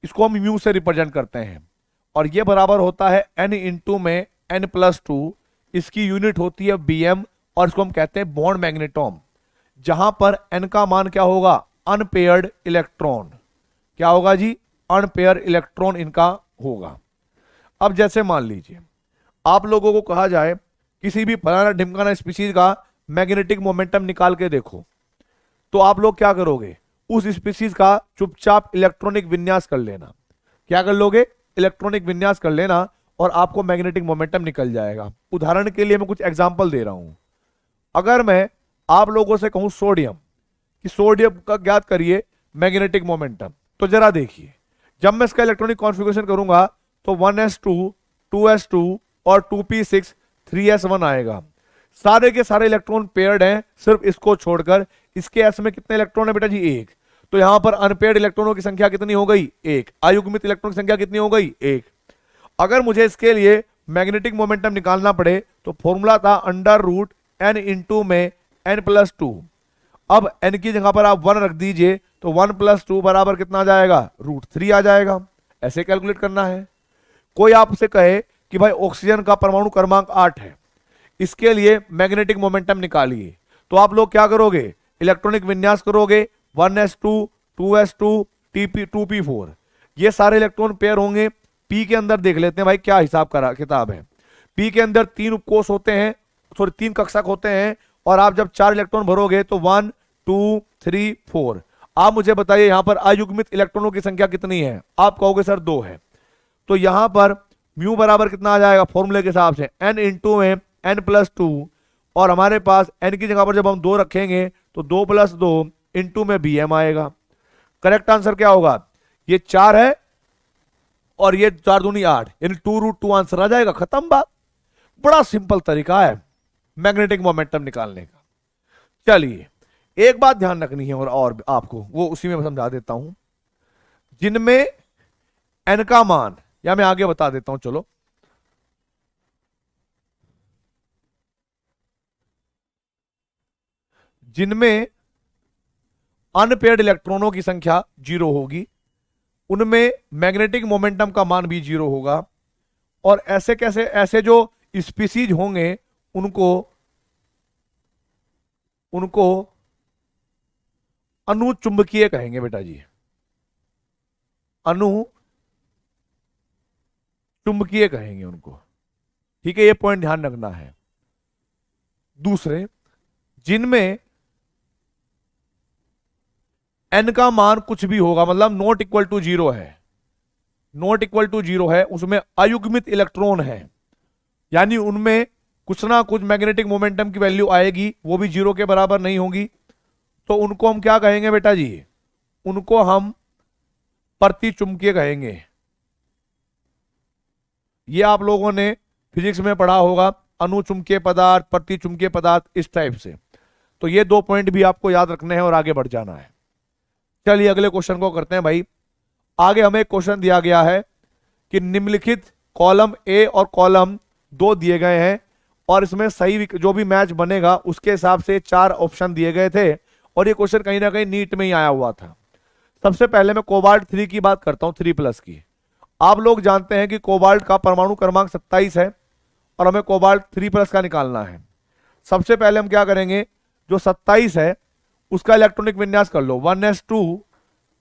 इसको हम म्यू से रिप्रेजेंट करते हैं, और ये बराबर होता है n इंटू में n प्लस 2, इसकी यूनिट होती है bm, और इसको हम कहते हैं बॉन्ड मैग्नेटोम, जहां पर n का मान क्या होगा अनपेयर्ड इलेक्ट्रॉन। क्या होगा जी, अनपेयर इलेक्ट्रॉन इनका होगा। अब जैसे मान लीजिए आप लोगों को कहा जाए किसी भी फलाना ढिमकाना स्पीशीज का मैग्नेटिक मोमेंटम निकाल के देखो, तो आप लोग क्या करोगे, उस स्पीशीज का चुपचाप इलेक्ट्रॉनिक विन्यास कर लेना। क्या कर लोगे, इलेक्ट्रॉनिक विन्यास कर लेना, और आपको मैग्नेटिक मोमेंटम निकल जाएगा। उदाहरण के लिए मैं कुछ एग्जांपल दे रहा हूं। अगर मैं आप लोगों से कहूं सोडियम, कि सोडियम का ज्ञात करिए मैग्नेटिक मोमेंटम, तो जरा देखिए जब मैं इसका इलेक्ट्रॉनिक कॉन्फ़िगरेशन करूंगा तो 1s2 2s2 और 2p6 3s1 आएगा। सारे के सारे इलेक्ट्रॉन पेयर्ड हैं, सिर्फ इसको छोड़कर। इसके एस में कितने इलेक्ट्रॉन है बेटा जी, 1। तो यहां पर अनपेयर्ड इलेक्ट्रॉनों की संख्या कितनी हो गई, 1। अयुग्मित इलेक्ट्रॉन की संख्या कितनी हो गई, 1। अगर मुझे इसके लिए मैग्नेटिक मोमेंटम निकालना पड़े तो फॉर्मूला था अंडर रूट n इंटू में n प्लस 2। अब n की जगह पर आप 1 रख दीजिए तो 1 प्लस 2 बराबर कितना आ जाएगा, √3 आ जाएगा। ऐसे कैलकुलेट करना है। कोई आपसे कहे कि भाई ऑक्सीजन का परमाणु क्रमांक 8 है, इसके लिए मैग्नेटिक मोमेंटम निकालिए, तो आप लोग क्या करोगे, इलेक्ट्रॉनिक विन्यास करोगे 1s2 2s2 2p4। ये सारे इलेक्ट्रॉन पेयर होंगे। p के अंदर देख लेते हैं भाई क्या हिसाब का किताब है। p के अंदर 3 उपकोष होते हैं, सॉरी 3 कक्षक होते हैं, और आप जब 4 इलेक्ट्रॉन भरोगे तो 1 2 3 4। आप मुझे बताइए यहां पर अयुग्मित इलेक्ट्रॉनों की संख्या कितनी है, आप कहोगे सर 2 है। तो यहां पर म्यू बराबर कितना आ जाएगा फॉर्मूले के हिसाब से, n इंटू में n प्लस 2, और हमारे पास n की जगह पर जब हम 2 रखेंगे तो 2 प्लस 2 इंटू में bm आएगा। करेक्ट आंसर क्या होगा, ये 4 है और ये 4 दूनी 8, यानी 2√2 आंसर आ जाएगा। खत्म बात। बड़ा सिंपल तरीका है मैग्नेटिक मोमेंटम निकालने का। चलिए एक बात ध्यान रखनी है, और आपको वो उसी में समझा देता हूं। जिनमें n का मान, या मैं आगे बता देता हूं, चलो जिनमें अनपेयर्ड इलेक्ट्रॉनों की संख्या 0 होगी उनमें मैग्नेटिक मोमेंटम का मान भी 0 होगा, और ऐसे कैसे, ऐसे जो स्पीसीज होंगे उनको अनुचुंबकीय कहेंगे बेटा जी, अनुचुंबकीय कहेंगे उनको। ठीक है, ये पॉइंट ध्यान रखना है। दूसरे, जिनमें n का मान कुछ भी होगा, मतलब नॉट इक्वल टू 0 है, नॉट इक्वल टू 0 है, उसमें अयुग्मित इलेक्ट्रॉन है, यानी उनमें कुछ ना कुछ मैग्नेटिक मोमेंटम की वैल्यू आएगी, वो भी 0 के बराबर नहीं होगी, तो उनको हम क्या कहेंगे बेटा जी, उनको हम प्रतिचुंबकीय कहेंगे। ये आप लोगों ने फिजिक्स में पढ़ा होगा, अनुचुंबकीय पदार्थ, प्रतिचुंबकीय पदार्थ, इस टाइप से। तो ये 2 पॉइंट भी आपको याद रखने हैं और आगे बढ़ जाना है। चलिए अगले क्वेश्चन को करते हैं भाई। आगे हमें एक क्वेश्चन दिया गया है कि निम्नलिखित कॉलम ए और कॉलम 2 दिए गए हैं और इसमें सही जो भी मैच बनेगा उसके हिसाब से 4 ऑप्शन दिए गए थे और ये क्वेश्चन कहीं ना कहीं नीट में ही आया हुआ था। सबसे पहले मैं कोबाल्ट 3 की बात करता हूं, 3+ की। आप लोग जानते हैं कि कोबाल्ट का परमाणु क्रमांक 27 है और हमें कोबाल्ट 3+ का निकालना है। सबसे पहले हम क्या करेंगे, जो 27 है उसका इलेक्ट्रॉनिक विन्यास कर लो, 1s2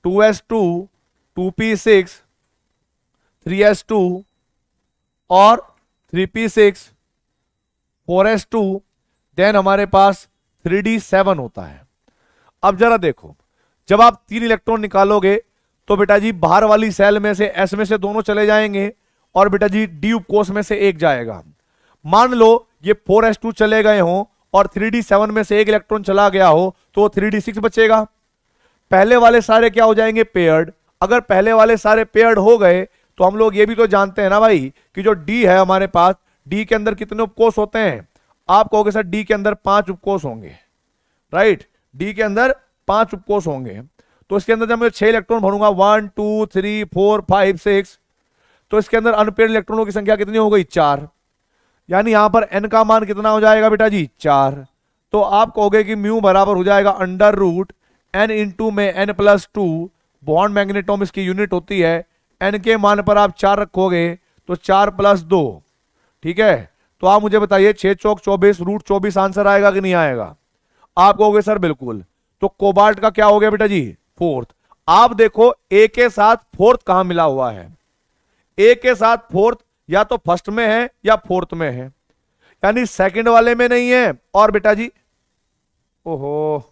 2s2 2p6 3s2 और 3p6 4s2, देन हमारे पास 3d7 होता है। अब जरा देखो, जब आप 3 इलेक्ट्रॉन निकालोगे तो बेटा जी बाहर वाली सेल में से s में से दोनों चले जाएंगे और बेटा जी d उपकोष में से एक जाएगा। मान लो ये 4s2 चले गए हों और 3d7 में से एक इलेक्ट्रॉन चला गया हो तो 3d6 बचेगा। पहले वाले सारे क्या हो जाएंगे, पेयर्ड। अगर पहले वाले सारे पेयर्ड हो गए तो हम लोग ये भी तो जानते हैं ना भाई कि जो d है हमारे पास, d के अंदर कितने उपकोष होते हैं। आप कहोगे सर d के अंदर 5 उपकोष होंगे, राइट, d के अंदर 5 उपकोष होंगे। तो इसके अंदर जब मैं 6 इलेक्ट्रॉन भरूंगा 1 2 3 4 5 6, तो इसके अंदर अनपेयर्ड इलेक्ट्रॉनों की संख्या कितनी हो गई, 4। यानी यहां पर n का मान कितना हो जाएगा बेटा जी, 4। तो आप कहोगे कि म्यू बराबर हो जाएगा √n इंटू में n+2, बॉन्ड मैग्नेटोम इसकी यूनिट होती है। n के मान पर आप 4 रखोगे तो 4 + 2, ठीक है। तो आप मुझे बताइए 6 चौक 24, √24 आंसर आएगा कि नहीं आएगा। आप कहोगे सर बिल्कुल। तो कोबाल्ट का क्या हो गया बेटा जी, 4th। आप देखो ए के साथ 4th कहां मिला हुआ है, ए के साथ 4th या तो फर्स्ट में है या 4th में है, यानी सेकंड वाले में नहीं है। और बेटा जी ओहो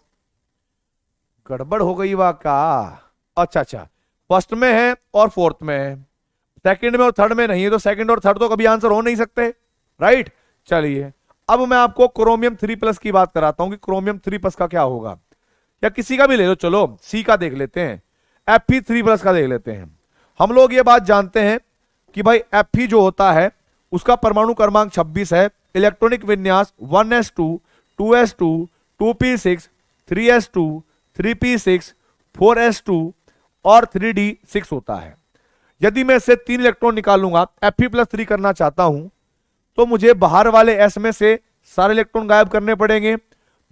गड़बड़ हो गई वाह का, अच्छा, फर्स्ट में है और 4th में है, सेकंड में और थर्ड में नहीं है, तो सेकंड और थर्ड तो कभी आंसर हो नहीं सकते, राइट। चलिए अब मैं आपको क्रोमियम 3+ की बात कराता हूं कि क्रोमियम 3+ का क्या होगा, या किसी का भी ले लो, चलो सी का देख लेते हैं, Fe3+ का देख लेते हैं। हम लोग ये बात जानते हैं कि भाई Fe जो होता है उसका परमाणु क्रमांक 26 है, इलेक्ट्रॉनिक विन्यास 1s2 2s2 2p6 3s2 3p6 4s2 और 3d6 होता है। यदि मैं इससे 3 इलेक्ट्रॉन निकालूंगा, Fe+3 करना चाहता हूं, तो मुझे बाहर वाले s में से सारे इलेक्ट्रॉन गायब करने पड़ेंगे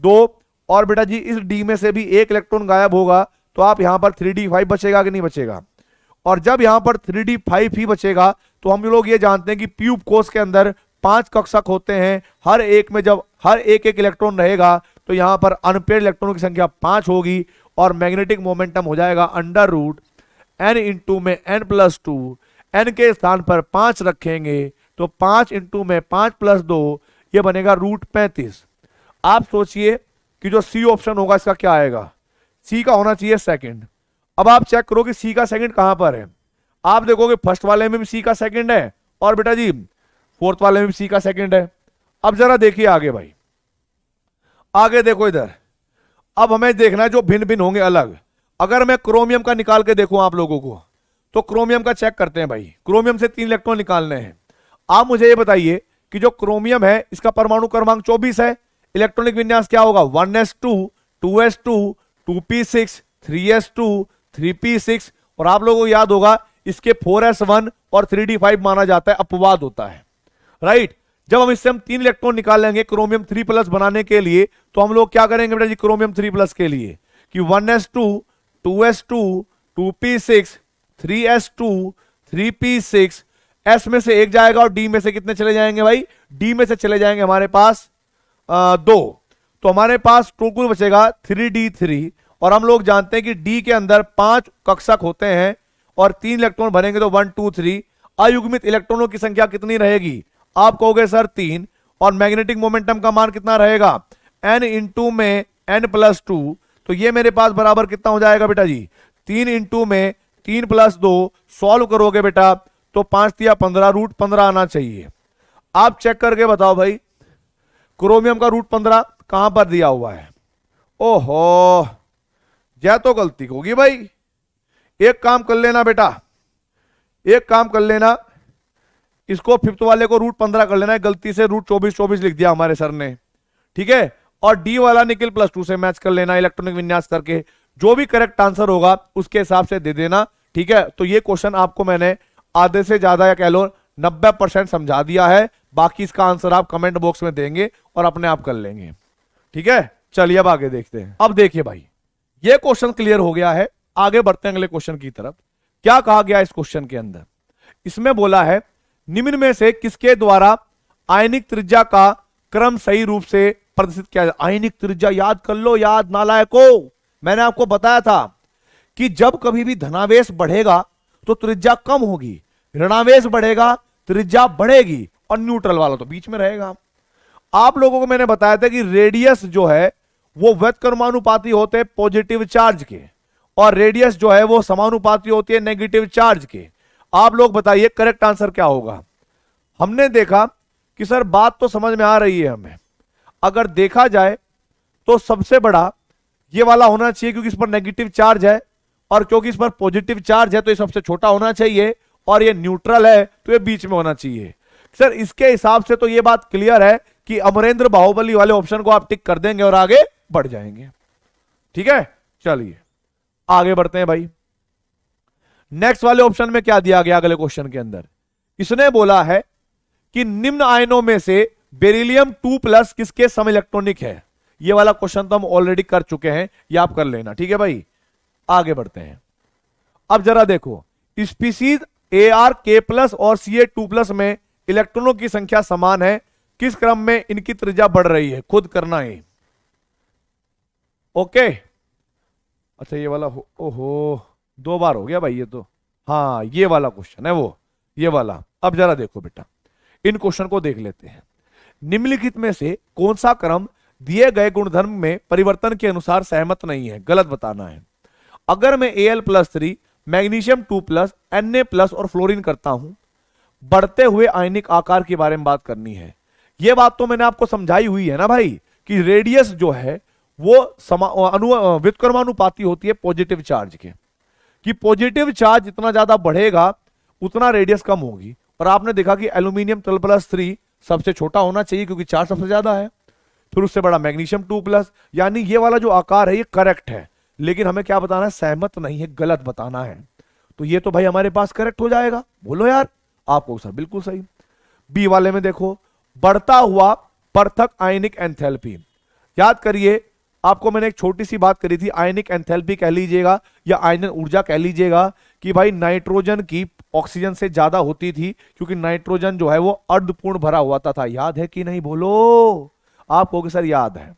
2, और बेटा जी इस d में से भी एक इलेक्ट्रॉन गायब होगा, तो आप यहां पर 3d5 बचेगा कि नहीं बचेगा। और जब यहां पर 3d5 ही बचेगा तो हम लोग ये जानते हैं कि p उपकोष के अंदर 5 कक्षक होते हैं, हर एक में जब हर एक इलेक्ट्रॉन रहेगा तो यहां पर अनपेयर्ड इलेक्ट्रॉनों की संख्या 5 होगी और मैग्नेटिक मोमेंटम हो जाएगा √n इंटू में n+2, n के स्थान पर 5 रखेंगे तो 5 इंटू में 5 + 2, ये बनेगा √35। आप सोचिए कि जो सी ऑप्शन होगा इसका क्या आएगा, सी का होना चाहिए सेकंड। अब आप चेक करो कि सी का सेकंड कहां पर है। आप देखोगे फर्स्ट वाले में भी सी का सेकंड है और बेटा जी 4th वाले में भी सी का सेकंड है। अब जरा देखिए आगे भाई, आगे देखो इधर, अब हमें देखना है जो भिन्न भिन्न होंगे अलग। अगर मैं क्रोमियम का निकाल के देखूं आप लोगों को, तो क्रोमियम का चेक करते हैं भाई। क्रोमियम से 3 इलेक्ट्रॉन निकालने हैं। आप मुझे ये बताइए कि जो क्रोमियम है इसका परमाणु क्रमांक 24 है, इलेक्ट्रॉनिक विन्यास क्या होगा, 1s2 2s2 2p6 3s2 3p6, और आप लोगों को याद होगा इसके 4s1 और 3d5 माना जाता है, अपवाद होता है, राइट। जब हम इससे 3 इलेक्ट्रॉन निकाल लेंगे क्रोमियम 3+ बनाने के लिए, तो हम लोग क्या करेंगे बेटा जी क्रोमियम 3+ के लिए कि 1s2 2s2 2p6 3s2 3p6, s में से एक जाएगा और d में से कितने चले जाएंगे भाई, d में से चले जाएंगे हमारे पास 2, तो हमारे पास टोटल बचेगा 3d3। और हम लोग जानते हैं कि d के अंदर 5 कक्षक होते हैं और 3 इलेक्ट्रॉन भरेंगे तो 1 2 3, अयुग्मित इलेक्ट्रॉनों की संख्या कितनी रहेगी, आप कहोगे सर 3, और मैग्नेटिक मोमेंटम का मान कितना रहेगा, n इंटू में n+2, तो ये मेरे पास बराबर कितना हो जाएगा बेटा जी 3 इंटू में 3 + 2, सॉल्व करोगे बेटा तो 5 × 15 √15 आना चाहिए। आप चेक करके बताओ भाई क्रोमियम का √15 कहां पर दिया हुआ है। ओहो यह तो गलती होगी भाई, एक काम कर लेना बेटा, एक काम कर लेना, इसको 5th वाले को √15 कर लेना है, गलती से √24 24 लिख दिया हमारे सर ने, ठीक है। और डी वाला निकल +2 से मैच कर लेना इलेक्ट्रॉनिक विन्यास करके। जो भी करेक्ट आंसर होगा उसके हिसाब से दे देना, ठीक है। तो ये क्वेश्चन आपको मैंने आधे से ज्यादा या कह लो 90% समझा दिया है। बाकी इसका आंसर आप कमेंट बॉक्स में देंगे और अपने आप कर लेंगे, ठीक है। चलिए अब आगे देखते हैं। अब देखिए भाई, ये क्वेश्चन क्लियर हो गया है, आगे बढ़ते हैं अगले क्वेश्चन की तरफ। क्या कहा गया इस क्वेश्चन के अंदर? इसमें बोला है निम्न में से किसके द्वारा आयनिक त्रिज्या का क्रम सही रूप से प्रदर्शित किया जाए। आयनिक त्रिज्या याद कर लो, याद नालायको। मैंने आपको बताया था कि जब कभी भी धनावेश बढ़ेगा तो त्रिज्या कम होगी, ऋणावेश बढ़ेगा त्रिज्या बढ़ेगी, और न्यूट्रल वाला तो बीच में रहेगा। आप लोगों को मैंने बताया था कि रेडियस जो है वो व्युत्क्रमानुपाती होते हैं पॉजिटिव चार्ज के, और रेडियस जो है वो समानुपाती होती है नेगेटिव चार्ज के। आप लोग बताइए करेक्ट आंसर क्या होगा। हमने देखा कि सर बात तो समझ में आ रही है हमें, अगर देखा जाए तो सबसे बड़ा ये वाला होना चाहिए क्योंकि इस पर नेगेटिव चार्ज है, और क्योंकि इस पर पॉजिटिव चार्ज है तो ये सबसे छोटा होना चाहिए, और ये न्यूट्रल है तो ये बीच में होना चाहिए। सर इसके हिसाब से तो ये बात क्लियर है कि अमरेंद्र बाहुबली वाले ऑप्शन को आप टिक कर देंगे और आगे बढ़ जाएंगे, ठीक है। चलिए आगे बढ़ते हैं भाई। नेक्स्ट वाले ऑप्शन में क्या दिया गया अगले क्वेश्चन के अंदर? इसने बोला है कि निम्न आयनों में से बेरिलियम 2+ किसके सम इलेक्ट्रॉनिक है। ये वाला क्वेश्चन तो हम ऑलरेडी कर चुके हैं, ये आप कर लेना, ठीक है भाई। आगे बढ़ते हैं। अब जरा देखो, स्पीसीज ArK+ और Ca2+ में इलेक्ट्रॉनों की संख्या समान है, किस क्रम में इनकी त्रिज्या बढ़ रही है? खुद करना है। ओके, अच्छा ये वाला ओहो 2 बार हो गया भाई ये तो। हाँ ये वाला क्वेश्चन है वो, ये वाला। अब जरा देखो बेटा, इन क्वेश्चन को देख लेते हैं। निम्नलिखित में से कौन सा क्रम दिए गए गुणधर्म में परिवर्तन के अनुसार सहमत नहीं है? गलत बताना है। अगर मैं Al+3 मैग्नीशियम 2+ Na+ और फ्लोरीन करता हूं, बढ़ते हुए आयनिक आकार के बारे में बात करनी है। यह बात तो मैंने आपको समझाई हुई है ना भाई, कि रेडियस जो है वो व्युत्क्रमानुपाती होती है पॉजिटिव चार्ज के, कि पॉजिटिव चार्ज जितना ज्यादा बढ़ेगा उतना रेडियस कम होगी। और आपने देखा कि एल्यूमिनियम 12+3 सबसे छोटा होना चाहिए क्योंकि चार्ज सबसे ज्यादा है, फिर उससे बड़ा मैग्नीशियम 2+, यानी ये वाला जो आकार है ये करेक्ट है। लेकिन हमें क्या बताना है? सहमत नहीं है, गलत बताना है। तो ये तो भाई हमारे पास करेक्ट हो जाएगा। बोलो यार, आपको सर बिल्कुल सही। बी वाले में देखो, बढ़ता हुआ पृथक आयनिक एंथैल्पी। याद करिए, आपको मैंने एक छोटी सी बात करी थी, आयनिक एंथैल्पी कह लीजिएगा या आयनन ऊर्जा कह लीजिएगा, कि भाई नाइट्रोजन की ऑक्सीजन से ज्यादा होती थी क्योंकि नाइट्रोजन जो है वो अर्धपूर्ण भरा हुआ था। याद है कि नहीं? बोलो। आप कहोगे सर याद है।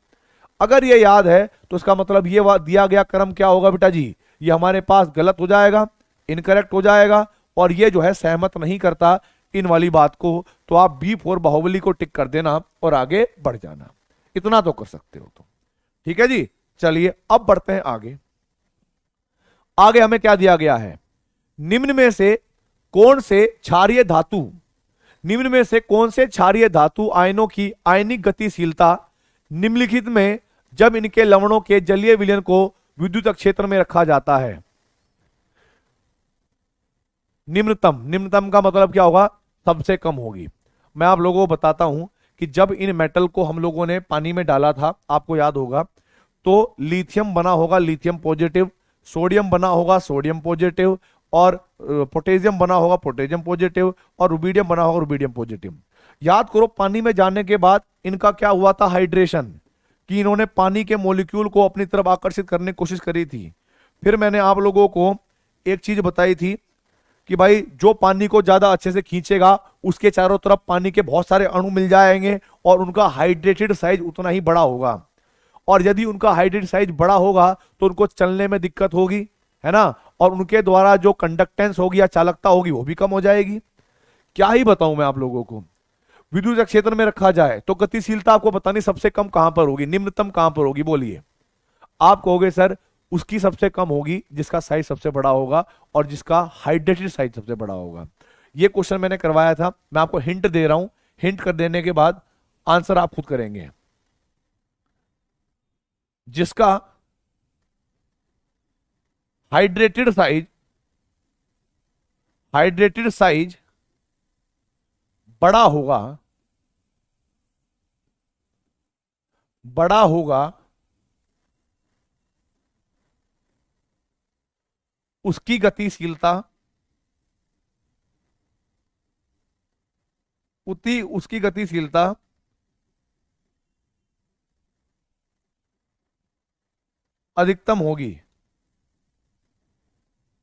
अगर ये याद है तो इसका मतलब ये दिया गया क्रम क्या होगा बेटा जी? ये हमारे पास गलत हो जाएगा, इनकरेक्ट हो जाएगा, और ये जो है सहमत नहीं करता इन वाली बात को। तो आप B4 बाहुबली को टिक कर देना और आगे बढ़ जाना, इतना तो कर सकते हो। तो ठीक है जी। चलिए अब बढ़ते हैं आगे। आगे हमें क्या दिया गया है? निम्न में से कौन से क्षारीय धातु, निम्न में से कौन से क्षारीय धातु आयनों की आयनिक गतिशीलता निम्नलिखित में जब इनके लवणों के जलीय विलयन को विद्युत क्षेत्र में रखा जाता है? निम्नतम, निम्नतम का मतलब क्या होगा? सबसे कम होगी। मैं आप लोगों को बताता हूं कि जब इन मेटल को हम लोगों ने पानी में डाला था, आपको याद होगा, तो लिथियम बना होगा लिथियम पॉजिटिव, सोडियम बना होगा सोडियम पॉजिटिव, और पोटेशियम बना होगा पोटेशियम पॉजिटिव, और रुबीडियम बना होगा रुबीडियम पॉजिटिव। याद करो, पानी में जाने के बाद इनका क्या हुआ था? हाइड्रेशन, कि इन्होंने पानी के मॉलिक्यूल को अपनी तरफ आकर्षित करने की कोशिश करी थी। फिर मैंने आप लोगों को एक चीज बताई थी कि भाई जो पानी को ज्यादा अच्छे से खींचेगा उसके चारों तरफ पानी के बहुत सारे अणु मिल जाएंगे और उनका हाइड्रेटेड साइज उतना ही बड़ा होगा। और यदि उनका हाइड्रेटेड साइज बड़ा होगा तो उनको चलने में दिक्कत होगी, है ना, और उनके द्वारा जो कंडक्टेंस होगी या चालकता होगी वो भी कम हो जाएगी। क्या ही बताऊं मैं आप लोगों को। विद्युत क्षेत्र में रखा जाए तो गतिशीलता आपको बतानी सबसे कम कहां पर होगी, निम्नतम कहां पर होगी? बोलिए। आप कहोगे सर उसकी सबसे कम होगी जिसका साइज सबसे बड़ा होगा और जिसका हाइड्रेटेड साइज सबसे बड़ा होगा। ये क्वेश्चन मैंने करवाया था, मैं आपको हिंट दे रहा हूं, हिंट कर देने के बाद आंसर आप खुद करेंगे। जिसका हाइड्रेटेड साइज बड़ा होगा बड़ा होगा उसकी गतिशीलता उतनी उसकी गतिशीलता अधिकतम होगी।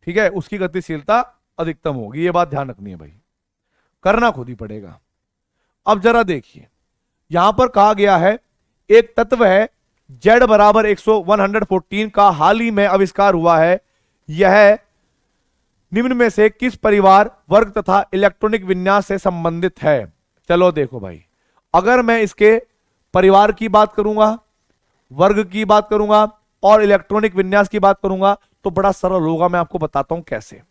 ठीक है, उसकी गतिशीलता अधिकतम होगी, ये बात ध्यान रखनी है भाई, करना खुद ही पड़ेगा। अब जरा देखिए, यहां पर कहा गया है एक तत्व है Z बराबर 114 का हाल ही में आविष्कार हुआ है, यह निम्न में से किस परिवार वर्ग तथा इलेक्ट्रॉनिक विन्यास से संबंधित है। चलो देखो भाई, अगर मैं इसके परिवार की बात करूंगा, वर्ग की बात करूंगा और इलेक्ट्रॉनिक विन्यास की बात करूंगा तो बड़ा सरल होगा, मैं आपको बताता हूं कैसे।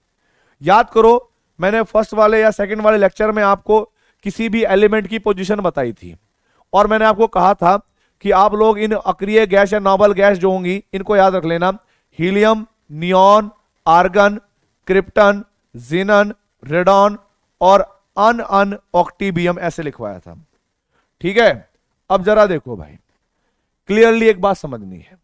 याद करो, मैंने फर्स्ट वाले या सेकंड वाले लेक्चर में आपको किसी भी एलिमेंट की पोजीशन बताई थी और मैंने आपको कहा था कि आप लोग इन अक्रिय गैस या नॉबल गैस जो होंगी इनको याद रख लेना, helium, neon, argon, krypton, xenon, radon और अन ऑक्टीबियम ऐसे लिखवाया था। ठीक है, अब जरा देखो भाई, क्लियरली एक बात समझनी है,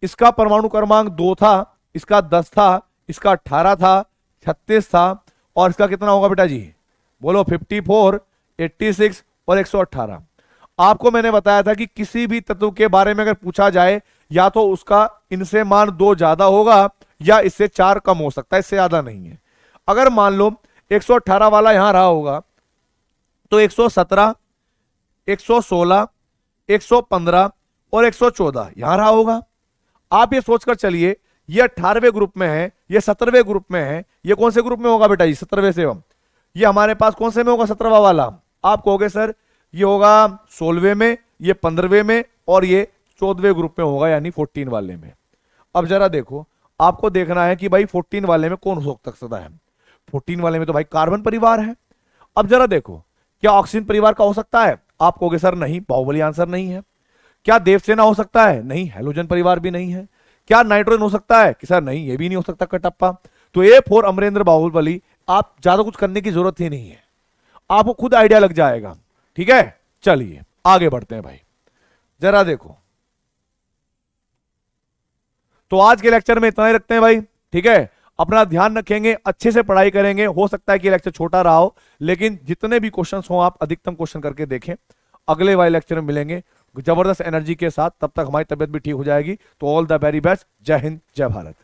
इसका परमाणु क्रमांक 2 था, इसका 10 था, इसका 18 था, 36 था और इसका कितना होगा बेटा जी, बोलो 54, 86 और 118। आपको मैंने बताया था कि किसी भी तत्व के बारे में अगर पूछा जाए या तो उसका इनसे मान 2 ज्यादा होगा या इससे 4 कम हो सकता है, इससे ज्यादा नहीं है। अगर मान लो 118 वाला यहां रहा होगा तो 117, 116, 115 और 114 यहां रहा होगा। आप ये सोचकर चलिए, ये 18वें ग्रुप में है, ये 17वें ग्रुप में है, ये कौन से ग्रुप में होगा बेटा जी, 17वें से। ये हमारे पास कौन से में होगा, 17वां वाला। आप कहोगे सर ये होगा 16वें में, ये 15वें में और ये 14वें ग्रुप में होगा, यानी 14 वाले में। अब जरा देखो, आपको देखना है कि भाई 14 वाले में कौन हो सकता है। 14 वाले में तो भाई कार्बन परिवार है। अब जरा देखो, क्या ऑक्सीजन परिवार का हो सकता है, आप कहोगे सर नहीं, बाहुबली आंसर नहीं है। क्या देवसेना हो सकता है, नहीं, हेलोजन परिवार भी नहीं है। क्या नाइट्रोजन हो सकता है, कि सर नहीं, ये भी नहीं हो सकता कटप्पा। तो ए फॉर अमरेंद्र बाहुबली, आप ज्यादा कुछ करने की जरूरत ही नहीं है, आपको खुद आइडिया लग जाएगा। ठीक है, चलिए आगे बढ़ते हैं भाई, जरा देखो। तो आज के लेक्चर में इतना ही रखते हैं भाई। ठीक है, अपना ध्यान रखेंगे, अच्छे से पढ़ाई करेंगे। हो सकता है कि लेक्चर छोटा रहा हो, लेकिन जितने भी क्वेश्चंस हो आप अधिकतम क्वेश्चन करके देखें। अगले वाले लेक्चर में मिलेंगे जबरदस्त एनर्जी के साथ, तब तक हमारी तबियत भी ठीक हो जाएगी। तो ऑल द वेरी बेस्ट, जय हिंद, जय भारत।